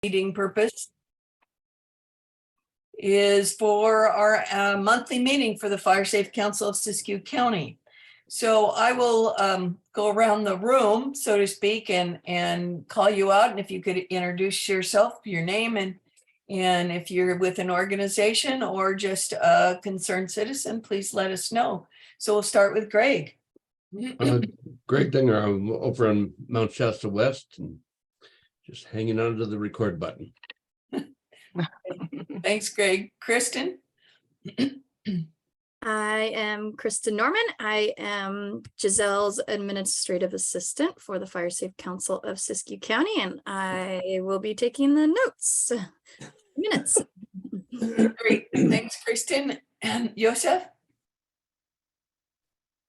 Meeting purpose is for our monthly meeting for the Fire Safe Council of Siskiyou County. So I will go around the room, so to speak, and call you out. And if you could introduce yourself, your name, and if you're with an organization or just a concerned citizen, please let us know. So we'll start with Greg. Greg Dinger, I'm over on Mount Shasta West and just hanging on to the record button. Thanks, Greg. Kristen? I am Kristen Norman. I am Giselle's administrative assistant for the Fire Safe Council of Siskiyou County, and I will be taking the notes. Minutes. Great. Thanks, Kristen. And Yosef?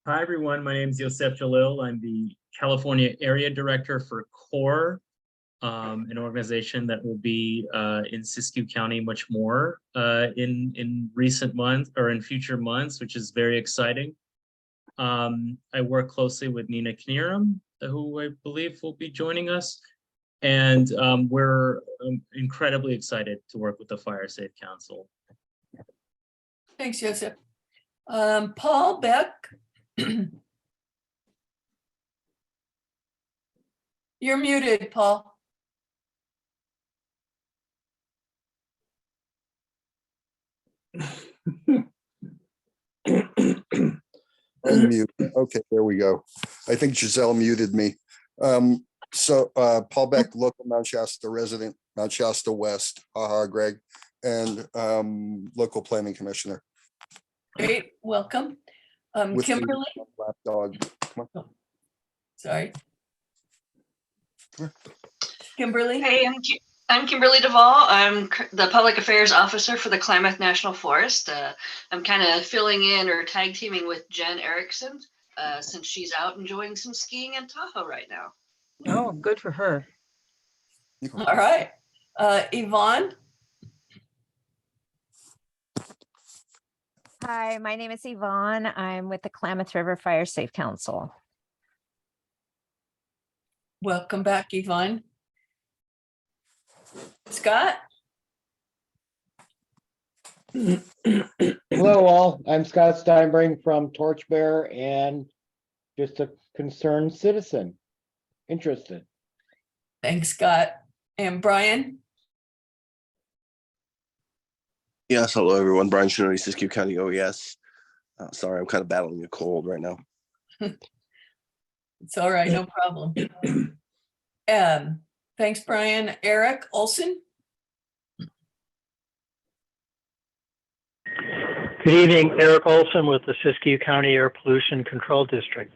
Hi, everyone. My name is Yosef Jalil. I'm the California Area Director for CORE, an organization that will be in Siskiyou County much more in recent months or in future months, which is very exciting. I work closely with Nina Knierim, who I believe will be joining us. And we're incredibly excited to work with the Fire Safe Council. Thanks, Yosef. Paul Beck? You're muted, Paul. Unmute. Okay, there we go. I think Giselle muted me. Paul Beck, local Mount Shasta resident, Mount Shasta West, Greg, and local planning commissioner. Great, welcome. With the Kimberly? black dog. Come on. Sorry. Kimberly? Hey, I'm Kimberly Duvall. I'm the Public Affairs Officer for the Klamath National Forest. I'm kind of filling in or tag teaming with Jen Erickson since she's out enjoying some skiing in Tahoe right now. Oh, good for her. All right. Yvonne? Hi, my name is Yvonne. I'm with the Klamath River Fire Safe Council. Welcome back, Yvonne. Scott? Hello all, I'm Scott Steinbring from Torchbearer and just a concerned citizen. Interested. Thanks, Scott. And Brian? Yes, hello everyone. Brian Shinoda, Siskiyou County OES. Sorry, I'm kind of battling a cold right now. It's all right, no problem. Thanks, Brian. Eric Olson? Good evening, Eric Olson with the Siskiyou County Air Pollution Control District.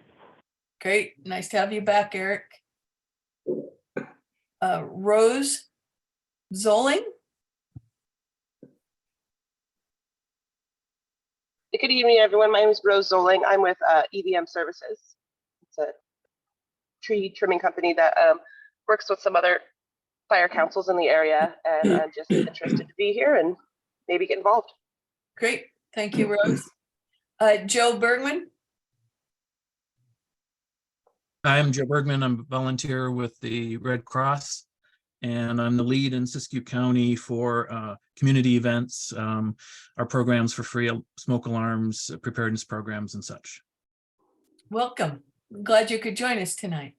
Great, nice to have you back, Eric. Rose Zolling? Good evening, everyone. My name is Rose Zolling. I'm with EVM Services. It's a tree trimming company that works with some other fire councils in the area, and I'm just interested to be here and maybe get involved. Great, thank you, Rose. Joe Bergman? I'm Joe Bergman. I'm a volunteer with the Red Cross, and I'm the lead in Siskiyou County for community events, our programs for free smoke alarms, preparedness programs, and such. Welcome. I'm glad you could join us tonight.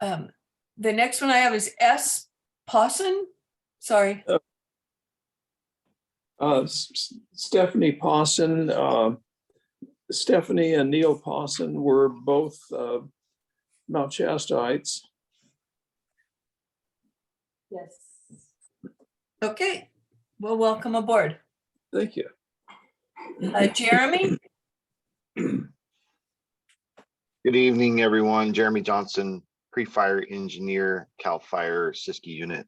The next one I have is S. Pawson. Sorry. Stephanie Pawson. Stephanie and Neil Pawson were both Mount Shastaites. Yes. Okay. Well, welcome aboard. Thank you. Jeremy? Good evening, everyone. Jeremy Johnson, pre-fire engineer, CAL FIRE Siskiyou unit.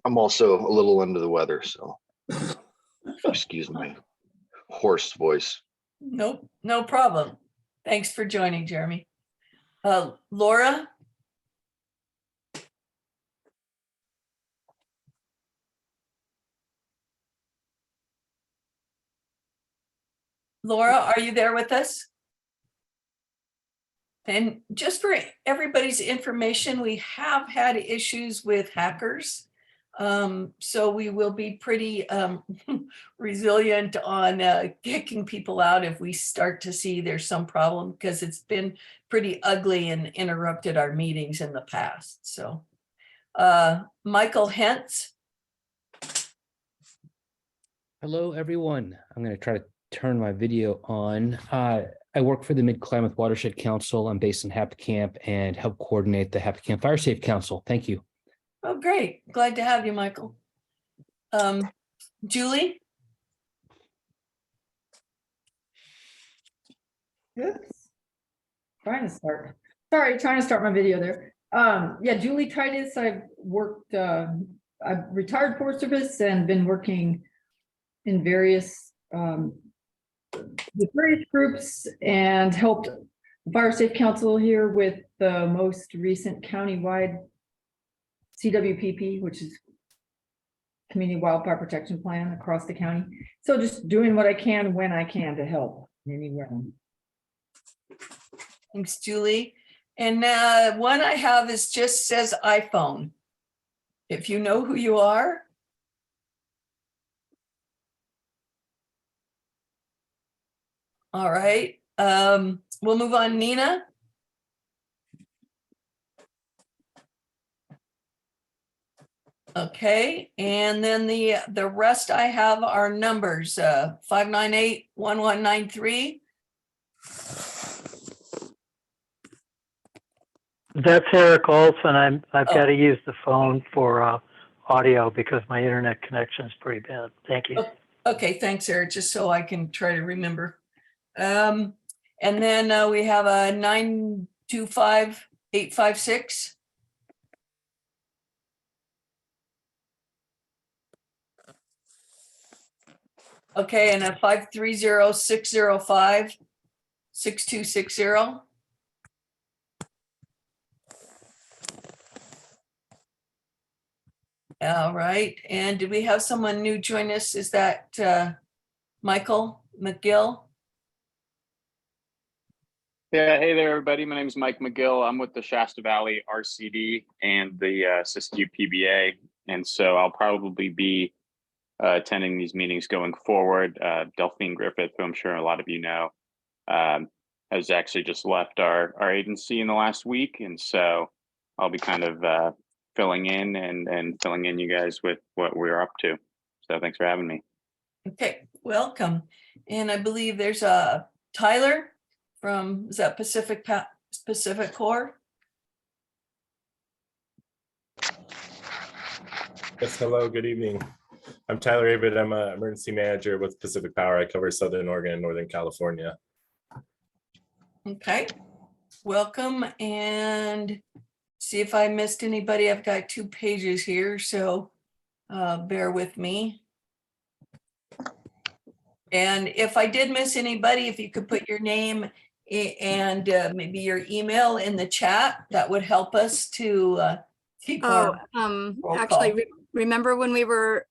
I'm also a little under the weather, so excuse my hoarse voice. Nope, no problem. Thanks for joining, Jeremy. Laura? Laura, are you there with us? And just for everybody's information, we have had issues with hackers. So we will be pretty resilient on kicking people out if we start to see there's some problem, because it's been pretty ugly and interrupted our meetings in the past. So Michael Hentz. Hello, everyone. I'm going to try to turn my video on. I work for the Mid-Klamath Watershed Council. I'm based in Happy Camp and help coordinate the Happy Camp Fire Safe Council. Thank you. Oh, great. Glad to have you, Michael. Julie? Oops. Trying to start. Sorry, trying to start my video there. Yeah, Julie Titus. I've worked, I've retired Forest Service and been working in various groups and helped the Fire Safe Council here with the most recent countywide CWPP, which is Community Wildfire Protection Plan across the county. So just doing what I can when I can to help anywhere. Thanks, Julie. And one I have is just says iPhone. If you know who you are. All right, we'll move on. Nina. Okay, and then the rest I have are numbers, 598-1193. That's Eric Olson. I've got to use the phone for audio because my internet connection is pretty bad. Thank you. Okay, thanks, Eric, just so I can try to remember. And then we have a 925-856. Okay, and a 530-605-6260. All right, and did we have someone new join us? Is that Michael McGill? Yeah, hey there, everybody. My name is Mike McGill. I'm with the Shasta Valley RCD and the Siskiyou PBA. And so I'll probably be attending these meetings going forward. Delphine Griffith, who I'm sure a lot of you know, has actually just left our agency in the last week. And so I'll be kind of filling in and filling in you guys with what we're up to. So thanks for having me. Okay, welcome. And I believe there's a Tyler from, is that Pacific Corps? Yes, hello, good evening. I'm Tyler Avid. I'm an emergency manager with Pacific Power. I cover Southern Oregon and Northern California. Okay, welcome, and see if I missed anybody. I've got 2 pages here, so bear with me. And if I did miss anybody, if you could put your name and maybe your email in the chat, that would help us to keep our roll actually, call. remember when we were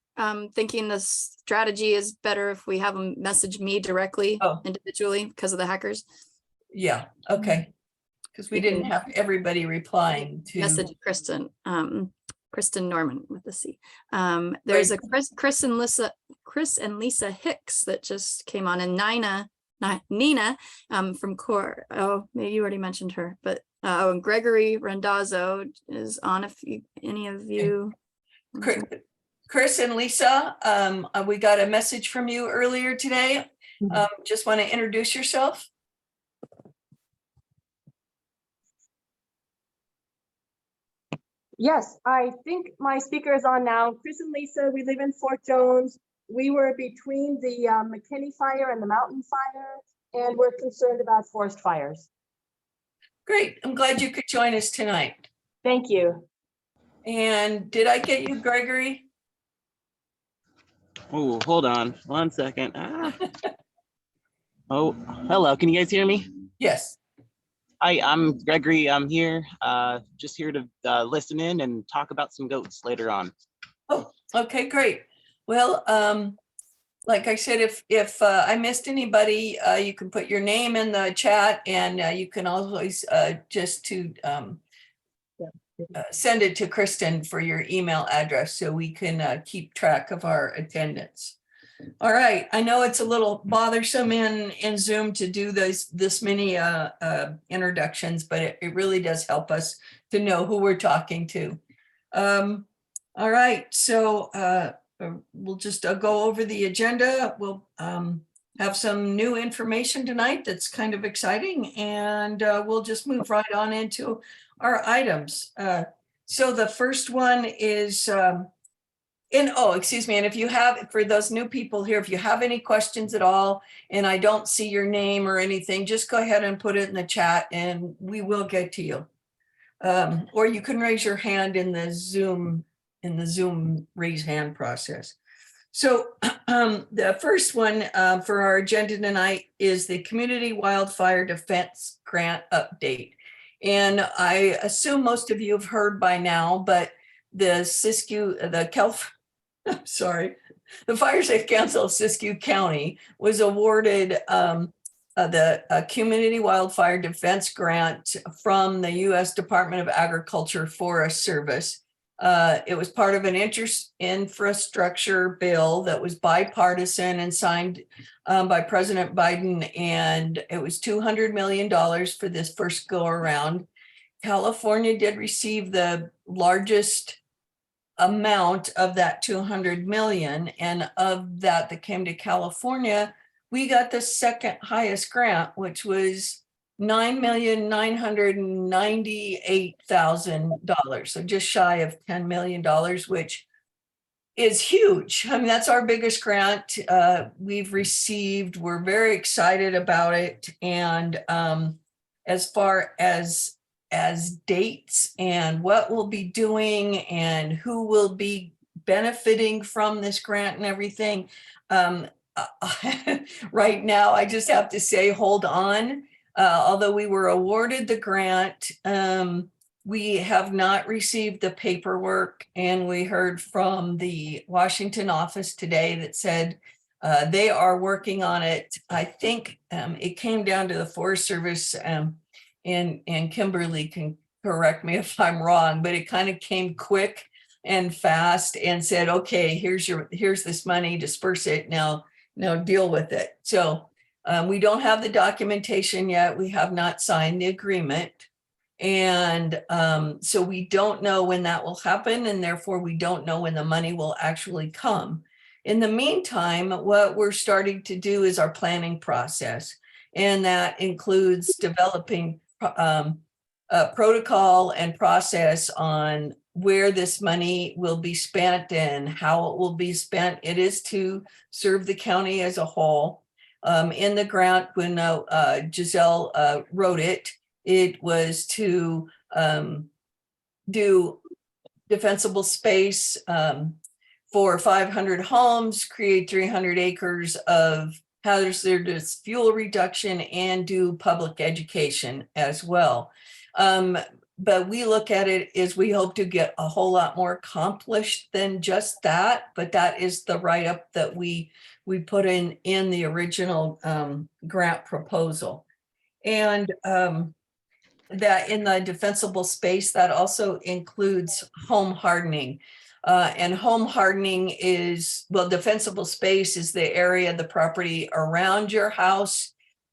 thinking the strategy is better if we have them message me directly individually because of the hackers? Yeah, okay. Because we didn't have everybody replying to message Kristen, Kristen Norman with the C. There's a Chris and Lisa Hicks that just came on, and Nina from Core. Oh, maybe you already mentioned her, but and Gregory Randazzo is on. If any of you. Chris and Lisa, we got a message from you earlier today. Just want to introduce yourself. Yes, I think my speaker is on now. Chris and Lisa, we live in Fort Jones. We were between the McKinney fire and the mountain fire, and we're concerned about forest fires. Great, I'm glad you could join us tonight. Thank you. And did I get you, Gregory? Oh, hold on 1 second. Oh, hello, can you guys hear me? Yes. Hi, I'm Gregory. I'm here, just here to listen in and talk about some goats later on. Oh, okay, great. Well, like I said, if I missed anybody, you can put your name in the chat, and you can always just to send it to Kristen for your email address so we can keep track of our attendance. All right, I know it's a little bothersome in Zoom to do this many introductions, but it really does help us to know who we're talking to. All right, so we'll just go over the agenda. We'll have some new information tonight that's kind of exciting, and we'll just move right on into our items. So the first one is excuse me, and if you have, for those new people here, if you have any questions at all and I don't see your name or anything, just go ahead and put it in the chat and we will get to you. Or you can raise your hand in the Zoom raise hand process. So the first one for our agenda tonight is the Community Wildfire Defense Grant update. And I assume most of you have heard by now, but the Siskiyou, the Fire Safe Council of Siskiyou County was awarded the Community Wildfire Defense Grant from the U.S. Department of Agriculture Forest Service. It was part of an infrastructure bill that was bipartisan and signed by President Biden, and it was $200 million for this first go around. California did receive the largest amount of that 200 million, and of that came to California, we got the second highest grant, which was $9,998,000, so just shy of $10 million, which is huge. I mean, that's our biggest grant we've received. We're very excited about it, and as far as dates and what we'll be doing and who will be benefiting from this grant and everything, right now I just have to say hold on. Although we were awarded the grant, we have not received the paperwork, and we heard from the Washington office today that said they are working on it. I think it came down to the Forest Service, and Kimberly can correct me if I'm wrong, but it kind of came quick and fast and said, okay, here's this money, disperse it, now deal with it. So we don't have the documentation yet. We have not signed the agreement. And so we don't know when that will happen, and therefore we don't know when the money will actually come. In the meantime, what we're starting to do is our planning process, and that includes developing a protocol and process on where this money will be spent and how it will be spent. It is to serve the county as a whole. In the grant, when Giselle wrote it, it was to do defensible space for 500 homes, create 300 acres of hazardous fuel reduction, and do public education as well. But we look at it as we hope to get a whole lot more accomplished than just that, but that is the write-up that we put in the original grant proposal. And that in the defensible space, that also includes home hardening. And home hardening is, well, defensible space is the area, the property around your house,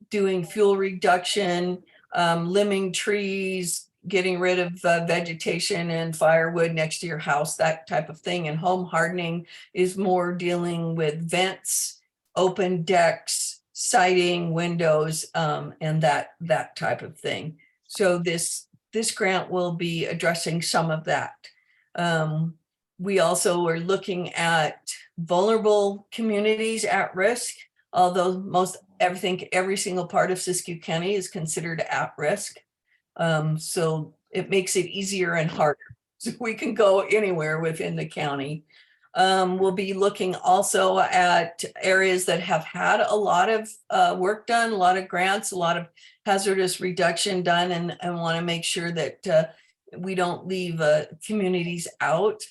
doing fuel reduction, limbing trees, getting rid of vegetation and firewood next to your house, that type of thing. And home hardening is more dealing with vents, open decks, siding, windows, and that type of thing. So this grant will be addressing some of that. We also are looking at vulnerable communities at risk, although every single part of Siskiyou County is considered at risk. So it makes it easier and harder. So we can go anywhere within the county. We'll be looking also at areas that have had a lot of work done, a lot of grants, a lot of hazardous reduction done, and want to make sure that we don't leave communities out.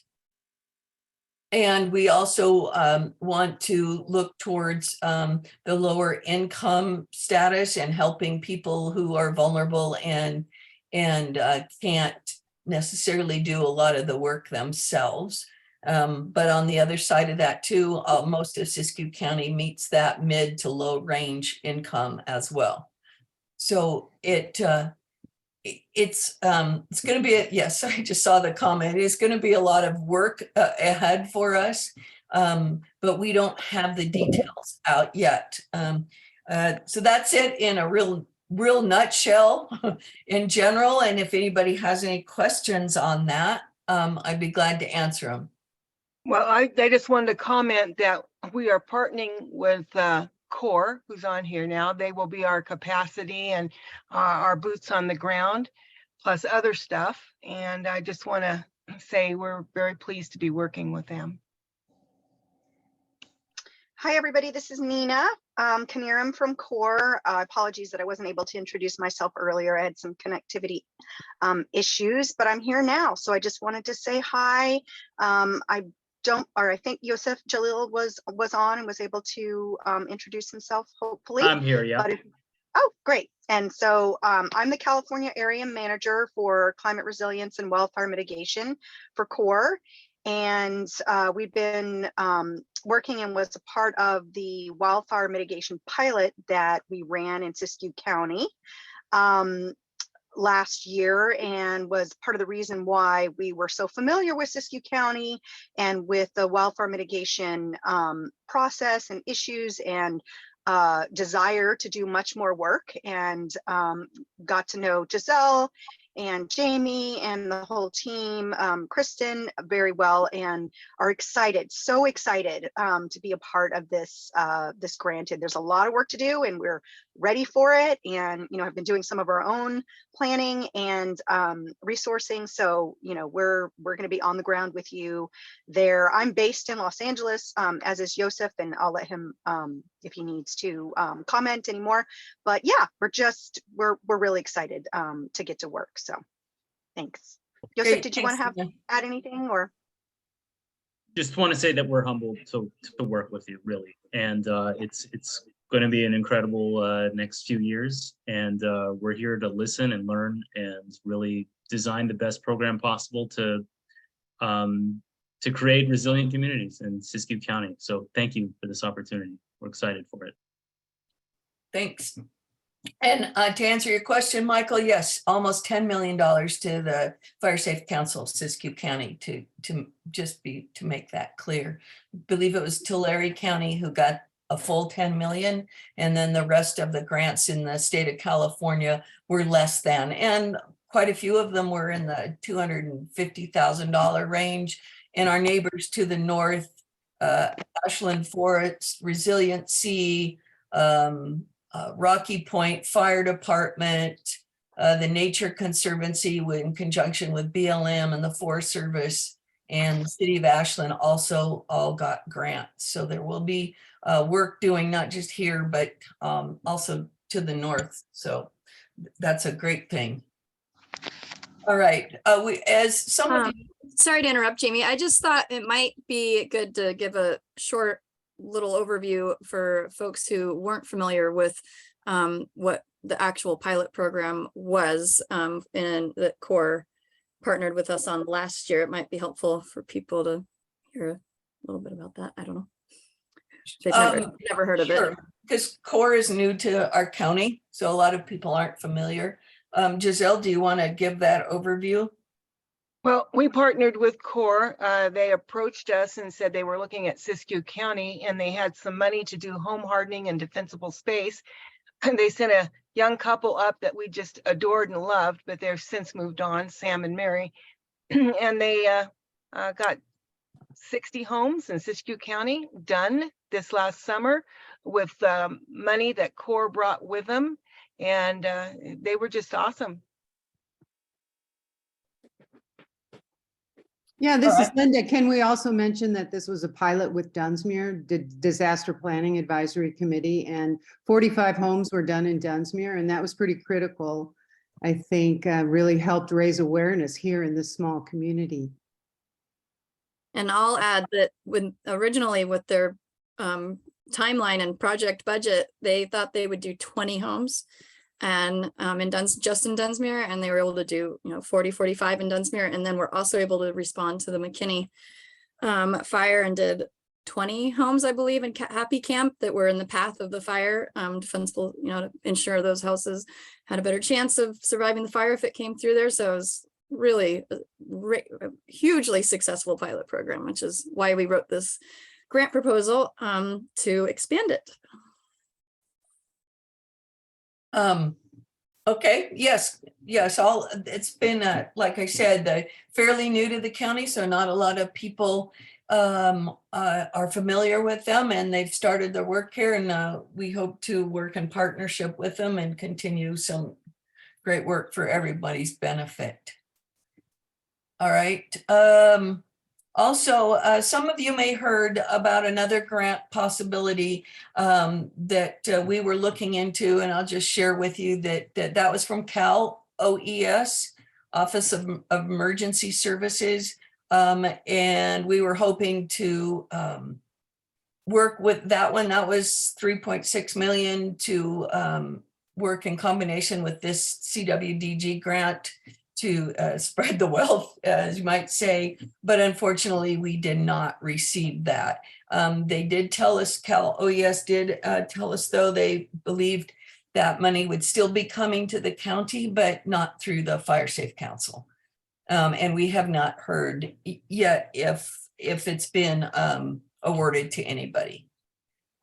And we also want to look towards the lower income status and helping people who are vulnerable and can't necessarily do a lot of the work themselves. But on the other side of that too, most of Siskiyou County meets that mid to low range income as well. So it's going to be, yes, I just saw the comment. It's going to be a lot of work ahead for us, but we don't have the details out yet. So that's it in a real nutshell in general. And if anybody has any questions on that, I'd be glad to answer them. Well, I just wanted to comment that we are partnering with CORE, who's on here now. They will be our capacity and our boots on the ground, plus other stuff. And I just want to say we're very pleased to be working with them. Hi, everybody. This is Nina Kaniram from CORE. Apologies that I wasn't able to introduce myself earlier. I had some connectivity issues, but I'm here now. So I just wanted to say hi. I think Yosef Jalil was on and was able to introduce himself, hopefully. I'm here, yeah. Oh, great. And so I'm the California Area Manager for Climate Resilience and Wildfire Mitigation for CORE. And we've been working and was a part of the wildfire mitigation pilot that we ran in Siskiyou County last year, and was part of the reason why we were so familiar with Siskiyou County and with the wildfire mitigation process and issues, and desire to do much more work, and got to know Giselle and Jamie and the whole team, Kristen, very well, and are excited, so excited to be a part of this this grant. And there's a lot of work to do, and we're ready for it. And I've been doing some of our own planning and resourcing. So we're going to be on the ground with you there. I'm based in Los Angeles, as is Yosef, and I'll let him if he needs to comment anymore. But yeah, we're really excited to get to work. So thanks. Yosef, Great, did you want to add anything, or? Just want to say that we're humbled to work with you, really. And it's going to be an incredible next few years. And we're here to listen and learn and really design the best program possible to create resilient communities in Siskiyou County. So thank you for this opportunity. We're excited for it. Thanks. And to answer your question, Michael, yes, almost $10 million to the Fire Safe Council of Siskiyou County to make that clear. I believe it was Tulare County who got a full 10 million, and then the rest of the grants in the state of California were less than, and quite a few of them were in the $250,000 range. And our neighbors to the north, Ashland Forest, Resilient Sea, Rocky Point Fire Department, the Nature Conservancy in conjunction with BLM and the Forest Service and the City of Ashland also all got grants. So there will be work doing not just here, but also to the north. So that's a great thing. All right. Sorry to interrupt, Jamie. I just thought it might be good to give a short little overview for folks who weren't familiar with what the actual pilot program was, and that CORE partnered with us on last year. It might be helpful for people to hear a little bit about that. I don't know. They've never heard of it. Because CORE is new to our county, so a lot of people aren't familiar. Giselle, do you want to give that overview? Well, we partnered with CORE. They approached us and said they were looking at Siskiyou County, and they had some money to do home hardening and defensible space. And they sent a young couple up that we just adored and loved, but they've since moved on, Sam and Mary. And they got 60 homes in Siskiyou County done this last summer with money that CORE brought with them. And they were just awesome. Yeah, this is Linda. Can we also mention that this was a pilot with Dunsmuir, the Disaster Planning Advisory Committee, and 45 homes were done in Dunsmuir, and that was pretty critical. I think really helped raise awareness here in this small community. And I'll add that when originally with their timeline and project budget, they thought they would do 20 homes and just in Dunsmuir, and they were able to do 40, 45 in Dunsmuir, and then we're also able to respond to the McKinney fire and did 20 homes, I believe, in Happy Camp that were in the path of the fire, defensible, to ensure those houses had a better chance of surviving the fire if it came through there. So it was really a hugely successful pilot program, which is why we wrote this grant proposal to expand it. Okay, yes, it's been, like I said, fairly new to the county, so not a lot of people are familiar with them, and they've started their work here, and we hope to work in partnership with them and continue some great work for everybody's benefit. All right. Also, some of you may heard about another grant possibility that we were looking into, and I'll just share with you that was from Cal OES, Office of Emergency Services, and we were hoping to work with that one. That was 3.6 million to work in combination with this CWDG grant to spread the wealth, as you might say, but unfortunately we did not receive that. They did tell us, Cal OES did tell us though, they believed that money would still be coming to the county, but not through the Fire Safe Council. And we have not heard yet if it's been awarded to anybody.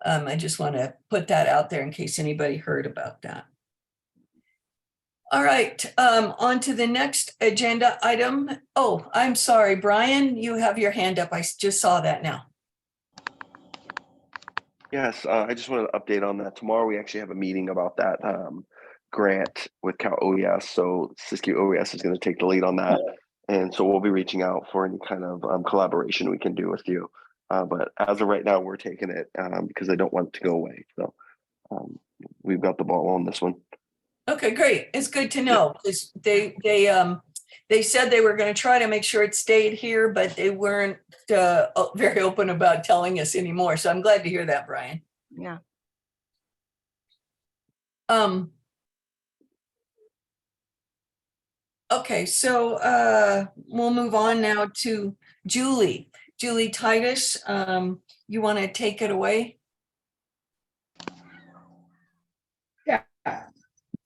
I just want to put that out there in case anybody heard about that. All right, on to the next agenda item. Oh, I'm sorry, Brian, you have your hand up. I just saw that now. Yes, I just wanted to update on that. Tomorrow we actually have a meeting about that grant with Cal OES. So Siskiyou OES is going to take the lead on that. And so we'll be reaching out for any kind of collaboration we can do with you. But as of right now, we're taking it because I don't want it to go away. So we've got the ball on this one. Okay, great. It's good to know because they said they were going to try to make sure it stayed here, but they weren't very open about telling us anymore. So I'm glad to hear that, Brian. Yeah. Okay, so we'll move on now to Julie. Julie Titus, you want to take it away? Yeah.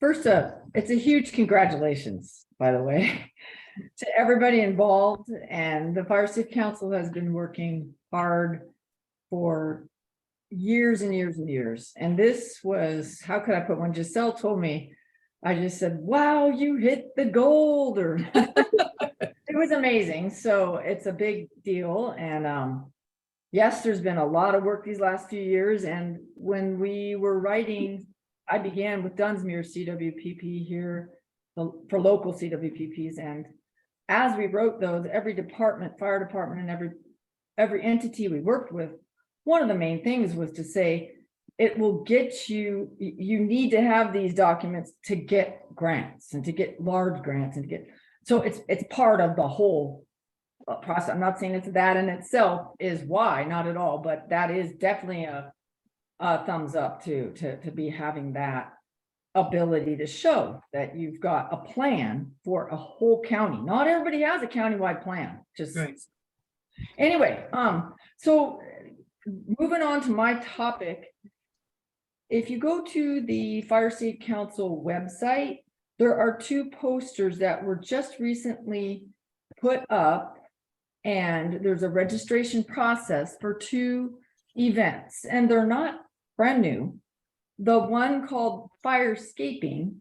First up, it's a huge congratulations, by the way, to everybody involved. And the Fire Safe Council has been working hard for years and years and years. And this was, how could I put one? Giselle told me, I just said, wow, you hit the gold, or it was amazing. So it's a big deal. And yes, there's been a lot of work these last few years. And when we were writing, I began with Dunsmuir CWPP here for local CWPPs. And as we wrote those, every department, fire department, and every entity we worked with, one of the main things was to say, it will get you, you need to have these documents to get grants and to get large grants and to get, so it's part of the whole process. I'm not saying it's that in itself is why, not at all, but that is definitely a thumbs up to be having that ability to show that you've got a plan for a whole county. Not everybody has a countywide plan, just right. Anyway, so moving on to my topic, if you go to the Fire Safe Council website, there are two posters that were just recently put up, and there's a registration process for two events, and they're not brand new. The one called Firescaping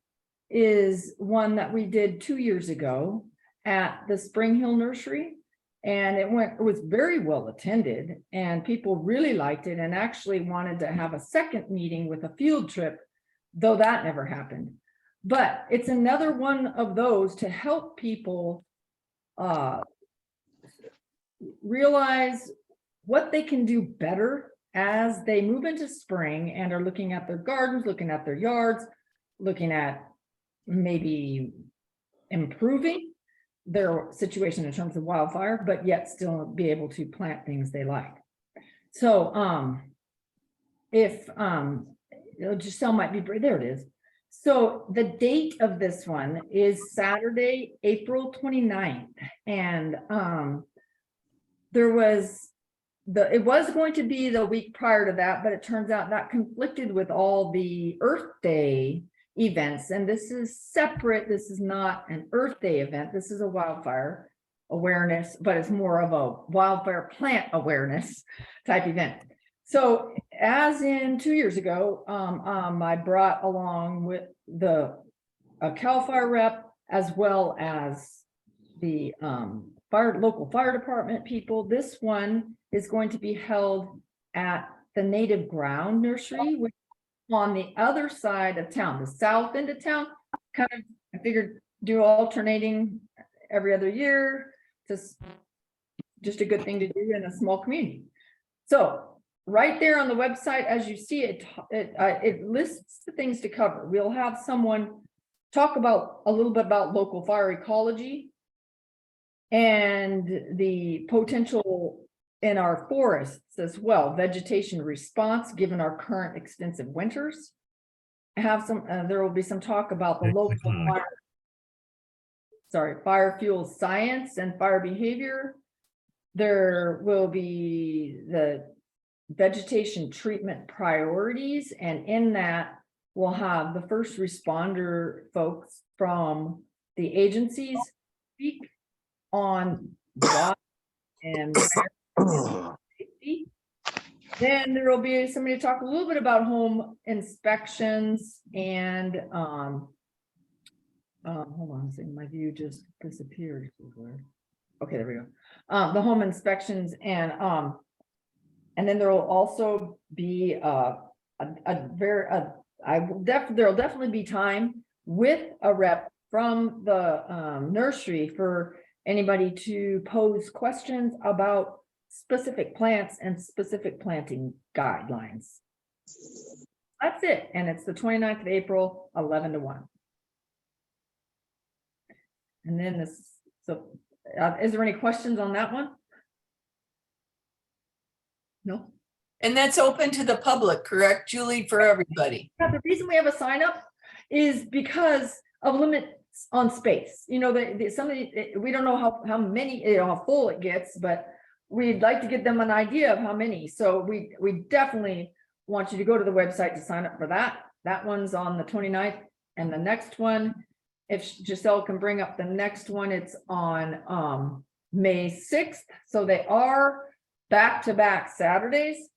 is one that we did 2 years ago at the Spring Hill Nursery, and it was very well attended, and people really liked it and actually wanted to have a second meeting with a field trip, though that never happened. But it's another one of those to help people realize what they can do better as they move into spring and are looking at their gardens, looking at their yards, looking at maybe improving their situation in terms of wildfire, but yet still be able to plant things they like. So if Giselle might be, there it is. So the date of this one is Saturday, April 29th. And it was going to be the week prior to that, but it turns out that conflicted with all the Earth Day events. And this is separate. This is not an Earth Day event. This is a wildfire awareness, but it's more of a wildfire plant awareness type event. So as in 2 years ago, I brought along with the CAL FIRE rep, as well as the local fire department people. This one is going to be held at the Native Ground Nursery, which is on the other side of town, the south end of town. Kind of, I figured do alternating every other year. Just a good thing to do in a small community. So right there on the website, as you see it lists the things to cover. We'll have someone talk about a little bit about local fire ecology and the potential in our forests as well, vegetation response given our current extensive winters. There will be some talk about the local fire fuel science and fire behavior. There will be the vegetation treatment priorities, and in that we'll have the first responder folks from the agencies speak on why and safety. Then there will be somebody to talk a little bit about home inspections and hold on a second, my view just disappeared. Okay, there we go. The home inspections and then there will also be there'll definitely be time with a rep from the nursery for anybody to pose questions about specific plants and specific planting guidelines. That's it. And it's the 29th of April, 11 to 1. And then is there any questions on that one? No. And that's open to the public, correct, Julie, for everybody? Yeah, the reason we have a sign up is because of limits on space. You know, we don't know how many, how full it gets, but we'd like to give them an idea of how many. So we definitely want you to go to the website to sign up for that. That one's on the 29th. And the next one, if Giselle can bring up the next one, it's on May 6th. So they are back-to-back Saturdays.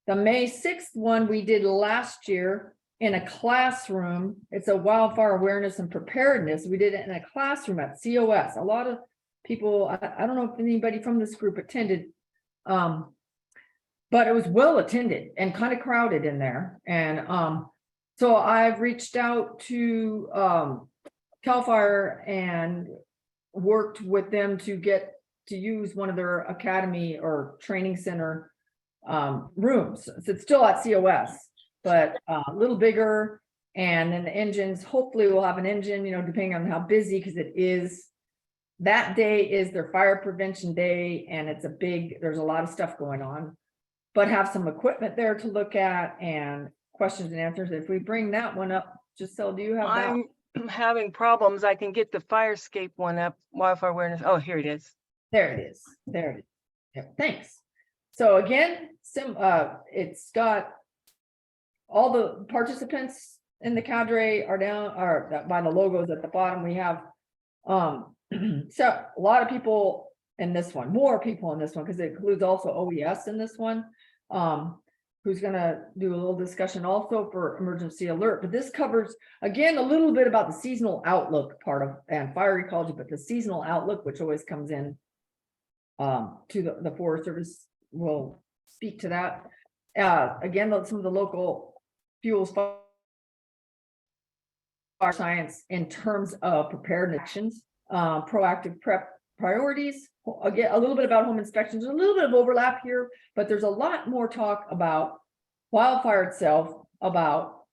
The May 6th one we did last year in a classroom. It's a wildfire awareness and preparedness. We did it in a classroom at COS. A lot of people, I don't know if anybody from this group attended, but it was well attended and kind of crowded in there. And so I've reached out to CAL FIRE and worked with them to get to use one of their academy or training center rooms. So it's still at COS, but a little bigger. And then the engines, hopefully we'll have an engine, you know, depending on how busy, because it is, that day is their fire prevention day. And it's there's a lot of stuff going on, but have some equipment there to look at and questions and answers. If we bring that one up, Giselle, do you have that? I'm having problems. I can get the Firescape one up, wildfire awareness. Oh, here it is. There it is. There it is. Yeah, thanks. So again, it's got all the participants in the cadre are by the logos at the bottom. We have so a lot of people in this one, more people in this one, because it includes also OES in this one, who's going to do a little discussion also for emergency alert. But this covers, again, a little bit about the seasonal outlook part of and fire ecology, but the seasonal outlook, which always comes in to the Forest Service, will speak to that. Again, some of the local fuels fire science in terms of prepared actions, proactive prep priorities. Again, a little bit about home inspections, a little bit of overlap here, but there's a lot more talk about wildfire itself, about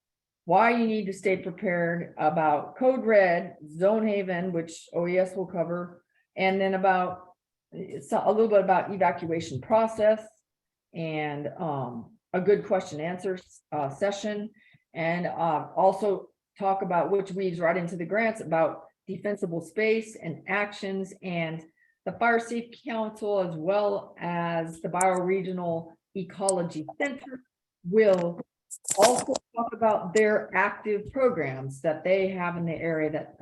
why you need to stay prepared, about Code Red, Zone Haven, which OES will cover, And then about, it's a little bit about evacuation process and a good question answer session. And also talk about, which weaves right into the grants, about defensible space and actions, and the Fire Safe Council, as well as the Bioregional Ecology Center, will also talk about their active programs that they have in the area that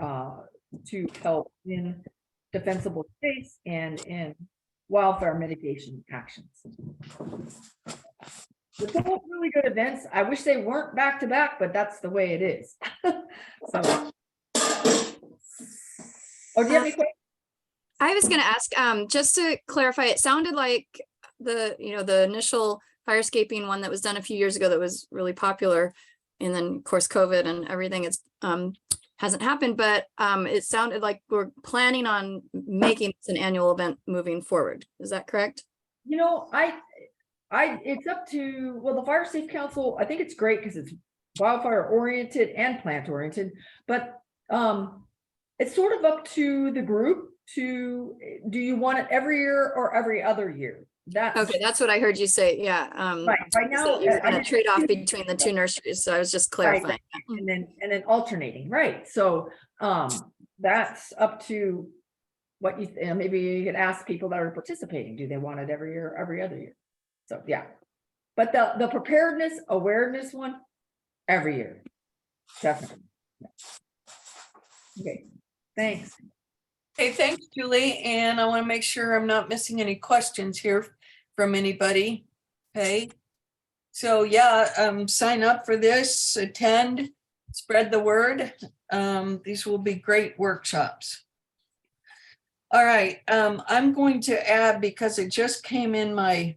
to help in defensible space and in wildfire mitigation actions. They're both really good events. I wish they weren't back to back, but that's the way it is. So, oh, do you have any questions? I was going to ask, just to clarify, it sounded like the initial firescaping one that was done a few years ago that was really popular, and then of course COVID and everything, it's hasn't happened, but it sounded like we're planning on making this an annual event moving forward. Is that correct? You know, it's up to, well, the Fire Safe Council, I think it's great because it's wildfire oriented and plant oriented, but it's sort of up to the group to, do you want it every year or every other year? Okay, that's what I heard you say. Yeah. Right now, you're going to trade off between the two nurseries. So I was just clarifying. Right. And then alternating, right? So that's up to what you maybe you could ask people that are participating. Do they want it every year or every other year? So yeah. But the preparedness, awareness one, every year. Definitely. Okay. Thanks. Hey, thanks, Julie. And I want to make sure I'm not missing any questions here from anybody. Okay. So yeah, sign up for this, attend, spread the word. These will be great workshops. All right. I'm going to add, because it just came in my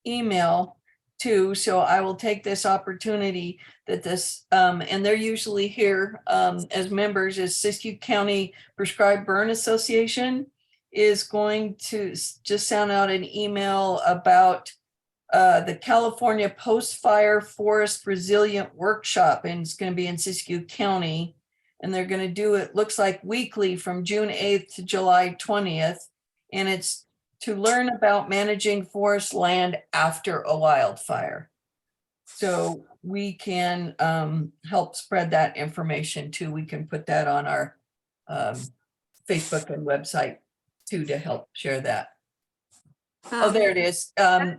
email too, so I will take this opportunity that this, and they're usually here as members, is Siskiyou County Prescribed Burn Association is going to just send out an email about the California Post-Fire Forest Resilient Workshop, and it's going to be in Siskiyou County. And they're going to do it, looks like weekly from June 8th to July 20th. And it's to learn about managing forest land after a wildfire. So we can help spread that information too. We can put that on our Facebook and website too to help share that. Oh, there it is.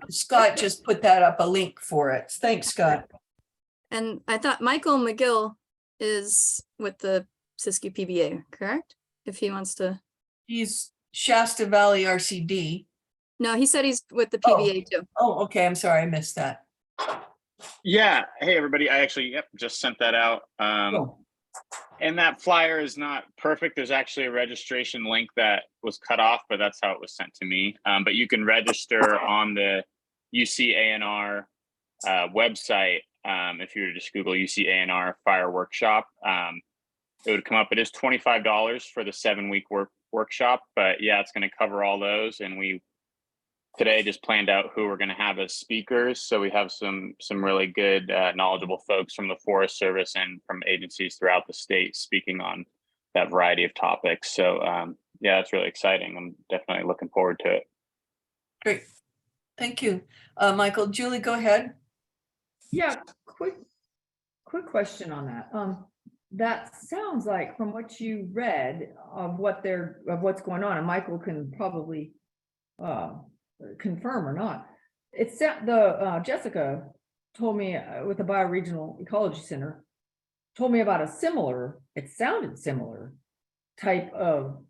Scott just put that up, a link for it. Thanks, Scott. And I thought Michael McGill is with the Siskiyou PBA, correct? If he wants to. He's Shasta Valley RCD. No, he said he's with the PBA too. Oh, okay. I'm sorry. I missed that. Yeah. Hey, everybody. I actually just sent that out. And that flyer is not perfect. There's actually a registration link that was cut off, but that's how it was sent to me. But you can register on the UCANR website. If you were to just Google UCANR Fire Workshop, it would come up. It is $25 for the 7-week workshop, but yeah, it's going to cover all those. And we today just planned out who we're going to have as speakers. So we have some really good, knowledgeable folks from the Forest Service and from agencies throughout the state speaking on that variety of topics. So yeah, it's really exciting. I'm definitely looking forward to it. Great. Thank you, Michael. Julie, go ahead. Yeah, quick question on that. That sounds like, from what you read of what's going on, and Michael can probably confirm or not. It's the Jessica told me with the Bioregional Ecology Center told me about a similar, it sounded similar type of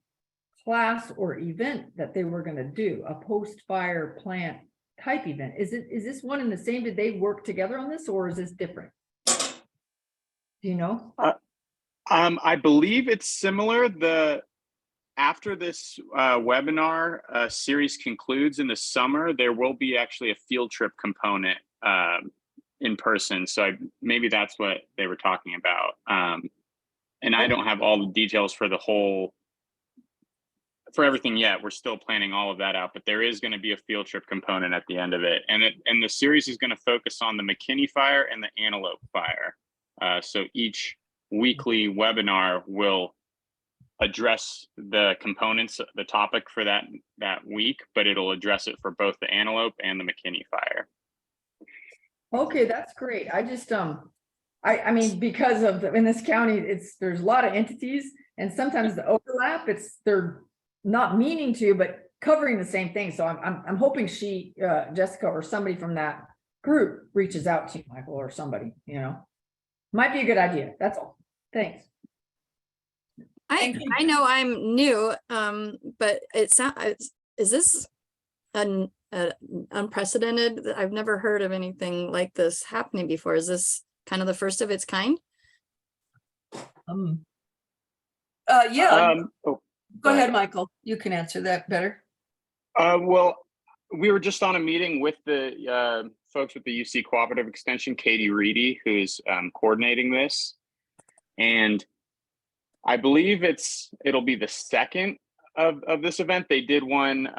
class or event that they were going to do, a post-fire plant type event. Is this one and the same? Did they work together on this, or is this different? Do you know? I believe it's similar. After this webinar series concludes in the summer, there will be actually a field trip component in person. So maybe that's what they were talking about. And I don't have all the details for everything yet. We're still planning all of that out, but there is going to be a field trip component at the end of it. And the series is going to focus on the McKinney fire and the Antelope fire. So each weekly webinar will address the components, the topic for that week, but it'll address it for both the Antelope and the McKinney fire. Okay, that's great. I just, I mean, because of, in this county, there's a lot of entities and sometimes the overlap, they're not meaning to, but covering the same thing. So I'm hoping Jessica or somebody from that group reaches out to you, Michael, or somebody, might be a good idea. That's all. Thanks. I know I'm new, but is this an unprecedented? I've never heard of anything like this happening before. Is this kind of the first of its kind? Yeah. Oh, Go ahead, Michael. You can answer that better. Well, we were just on a meeting with the folks with the UC Cooperative Extension, Katie Reedy, who's coordinating this. And I believe it'll be the second of this event. They did one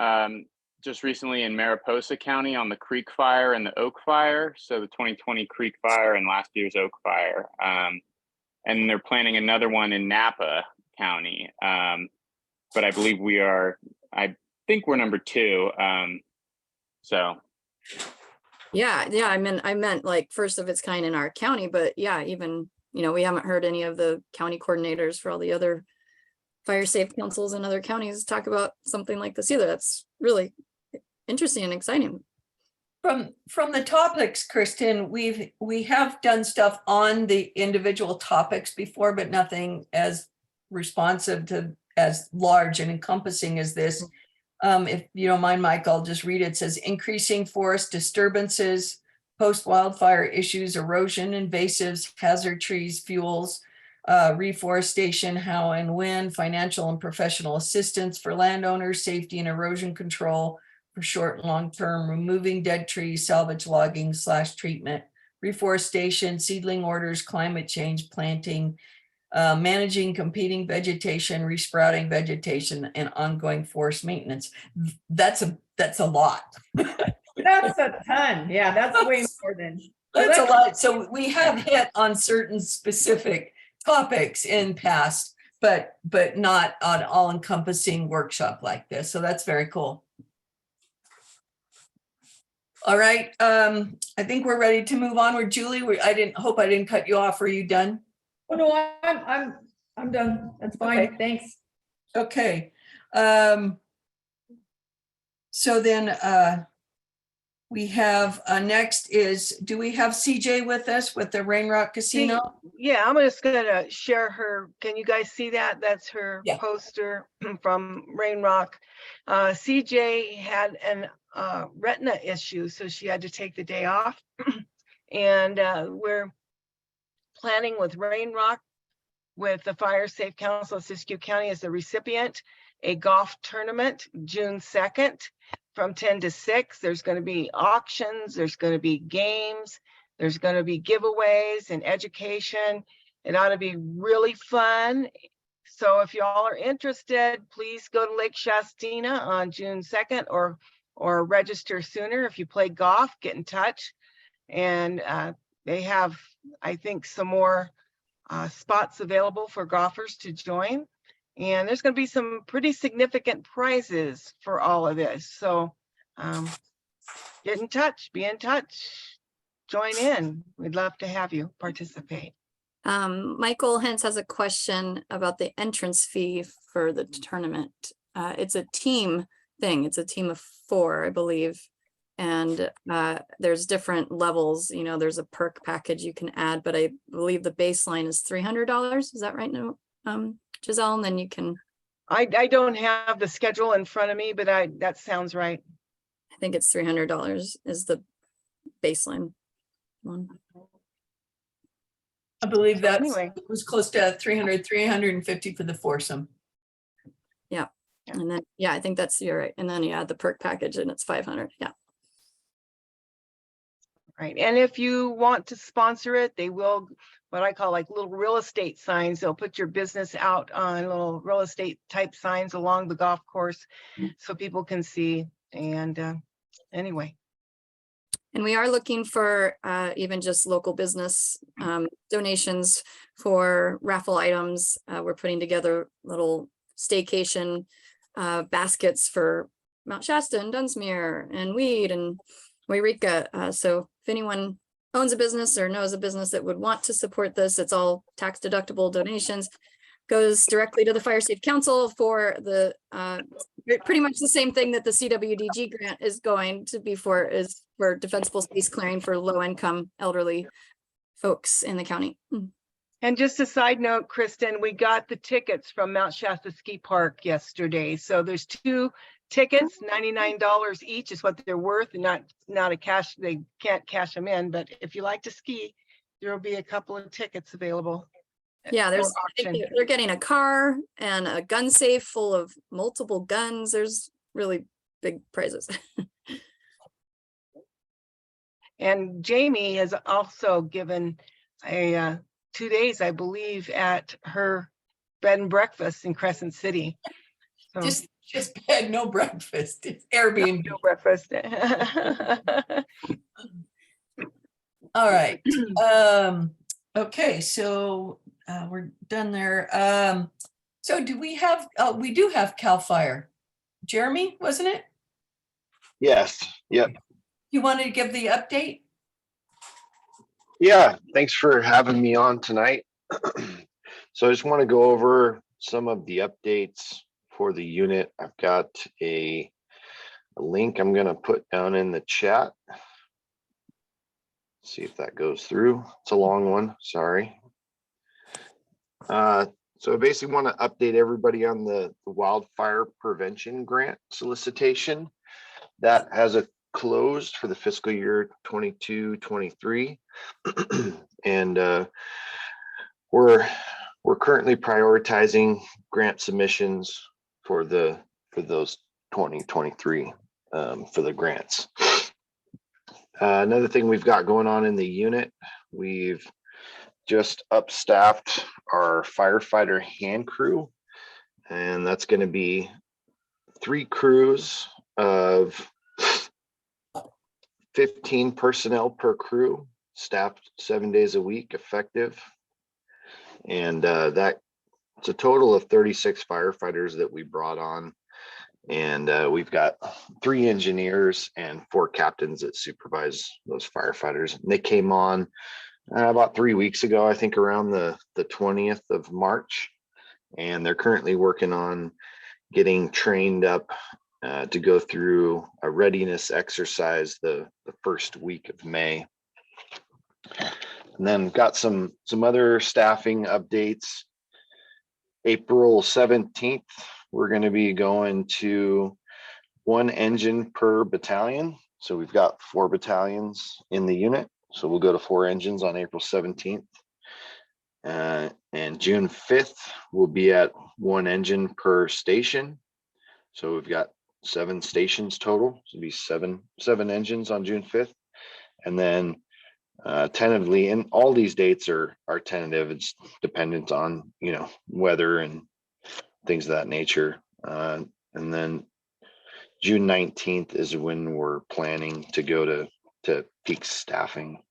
just recently in Mariposa County on the Creek Fire and the Oak Fire. So the 2020 Creek Fire and last year's Oak Fire. And they're planning another one in Napa County. But I believe I think we're number 2. So. Yeah. I meant like first of its kind in our county, but yeah, even, we haven't heard any of the county coordinators for all the other fire safe councils in other counties talk about something like this either. That's really interesting and exciting. From the topics, Kristen, we have done stuff on the individual topics before, but nothing as responsive to as large and encompassing as this. If you don't mind, Mike, I'll just read it. It says increasing forest disturbances, post-wildfire issues, erosion, invasives, hazard trees, fuels, reforestation, how and when, financial and professional assistance for landowners, safety and erosion control for short and long term, removing dead trees, salvage logging / treatment, reforestation, seedling orders, climate change, planting, managing competing vegetation, resprouting vegetation, and ongoing forest maintenance. That's a lot. That's a ton. Yeah, that's way more than. That's a lot. So we have hit on certain specific topics in past, but not on all-encompassing workshop like this. So that's very cool. All right. I think we're ready to move onward. Julie, I didn't cut you off. Are you done? Oh no, I'm done. That's fine. Okay. Thanks. Okay. So then we have next is, do we have CJ with us with the Rain Rock Casino? Yeah, I'm just gonna share her. Can you guys see that? That's her poster from Rain Rock. CJ had an retina issue, so she had to take the day off. And we're planning with Rain Rock, with the Fire Safe Council of Siskiyou County as the recipient, a golf tournament June 2nd from 10 to 6. There's going to be auctions, there's going to be games, there's going to be giveaways and education. It ought to be really fun. So if y'all are interested, please go to Lake Shastina on June 2nd or register sooner. If you play golf, get in touch. And they have, I think, some more spots available for golfers to join. And there's going to be some pretty significant prizes for all of this. So get in touch, be in touch, join in. We'd love to have you participate. Michael Hens has a question about the entrance fee for the tournament. It's a team thing. It's a team of 4, I believe. And there's different levels, there's a perk package you can add, but I believe the baseline is $300. Is that right now, Giselle? And then you can. I don't have the schedule in front of me, but that sounds right. I think it's $300 is the baseline one. I believe that was close to 350 for the foursome. Yeah. And then, yeah, I think you're right. And then you add the perk package and it's 500. Yeah. Right. And if you want to sponsor it, they will, what I call like little real estate signs. They'll put your business out on little real estate type signs along the golf course so people can see. And anyway. And we are looking for even just local business donations for raffle items. We're putting together little staycation baskets for Mount Shasta and Dunsmuir and Weed and Wairika. So if anyone owns a business or knows a business that would want to support this, it's all tax deductible donations. Goes directly to the Fire Safe Council for the pretty much the same thing that the CWDG grant is going to be for, is for defensible space clearing for low income elderly folks in the county. And just a side note, Kristen, we got the tickets from Mount Shasta Ski Park yesterday. So there's 2 tickets, $99 each is what they're worth, and not a cash, they can't cash them in, but if you like to ski, there will be a couple of tickets available. Yeah, there's, for I think auction. they're getting a car and a gun safe full of multiple guns. There's really big prizes. And Jamie has also given a 2 days, I believe, at her bed and breakfast in Crescent City. So, Just bed, no breakfast. It's Airbnb. no breakfast. All right. Okay, so we're done there. So do we have, we do have CAL FIRE. Jeremy, wasn't it? Yes, yep. You wanted to give the update? Yeah, thanks for having me on tonight. So I just want to go over some of the updates for the unit. I've got a link I'm going to put down in the chat. See if that goes through. It's a long one, sorry. So I basically want to update everybody on the wildfire prevention grant solicitation that has closed for the fiscal year 22-23. And we're currently prioritizing grant submissions for those 2023 for the grants. Another thing we've got going on in the unit, we've just upstaffed our firefighter hand crew, and that's going to be 3 crews of 15 personnel per crew, staffed 7 days a week, effective. And that's a total of 36 firefighters that we brought on. And we've got 3 engineers and 4 captains that supervise those firefighters. And they came on about 3 weeks ago, I think around the 20th of March. And they're currently working on getting trained up to go through a readiness exercise the first week of May. And then got some other staffing updates. April 17th, we're going to be going to 1 engine per battalion. So we've got 4 battalions in the unit. So we'll go to 4 engines on April 17th. And June 5th, we'll be at 1 engine per station. So we've got 7 stations total. So it'll be seven engines on June 5th. And then tentatively, and all these dates are tentative. It's dependent on, you know, weather and things of that nature. And then June 19th is when we're planning to go to peak staffing.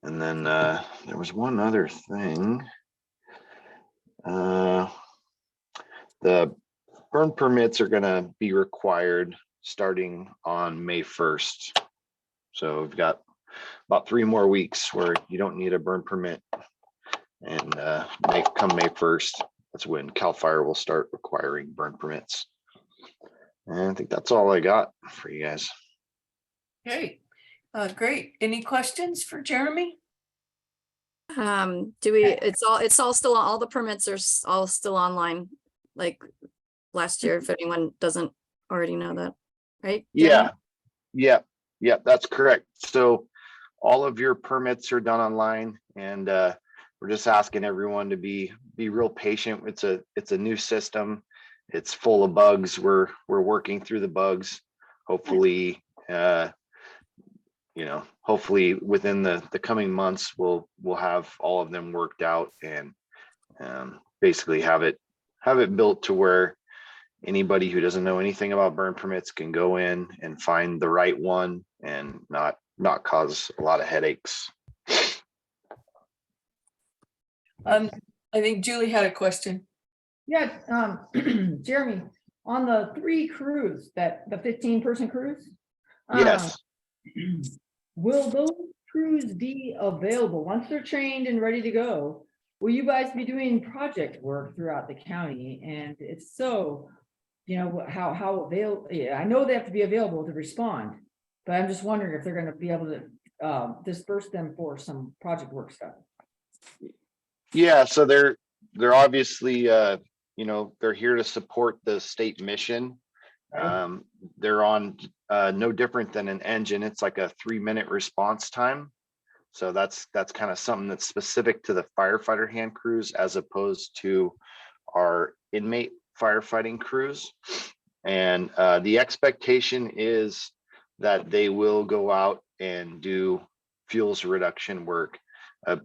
And then there was one other thing. The burn permits are going to be required starting on May 1st. So we've got about 3 more weeks where you don't need a burn permit. And come May 1st, that's when CAL FIRE will start requiring burn permits. And I think that's all I got for you guys. Okay, great. Any questions for Jeremy? It's all still, all the permits are all still online, like last year, if anyone doesn't already know that, right? Yeah, that's correct. So all of your permits are done online, and we're just asking everyone to be real patient. It's a new system. It's full of bugs. We're working through the bugs. Hopefully, hopefully within the coming months, we'll have all of them worked out and basically have it built to where anybody who doesn't know anything about burn permits can go in and find the right one and not cause a lot of headaches. I think Julie had a question. Yeah, Jeremy, on the 3 crews, the 15-person crews? Yes. Will those crews be available once they're trained and ready to go? Will you guys be doing project work throughout the county? And if so, how available, I know they have to be available to respond, but I'm just wondering if they're gonna be able to disperse them for some project work stuff. Yeah, so they're obviously they're here to support the state mission. They're on no different than an engine. It's like a 3-minute response time. So that's kind of something that's specific to the firefighter hand crews as opposed to our inmate firefighting crews. And the expectation is that they will go out and do fuels reduction work. A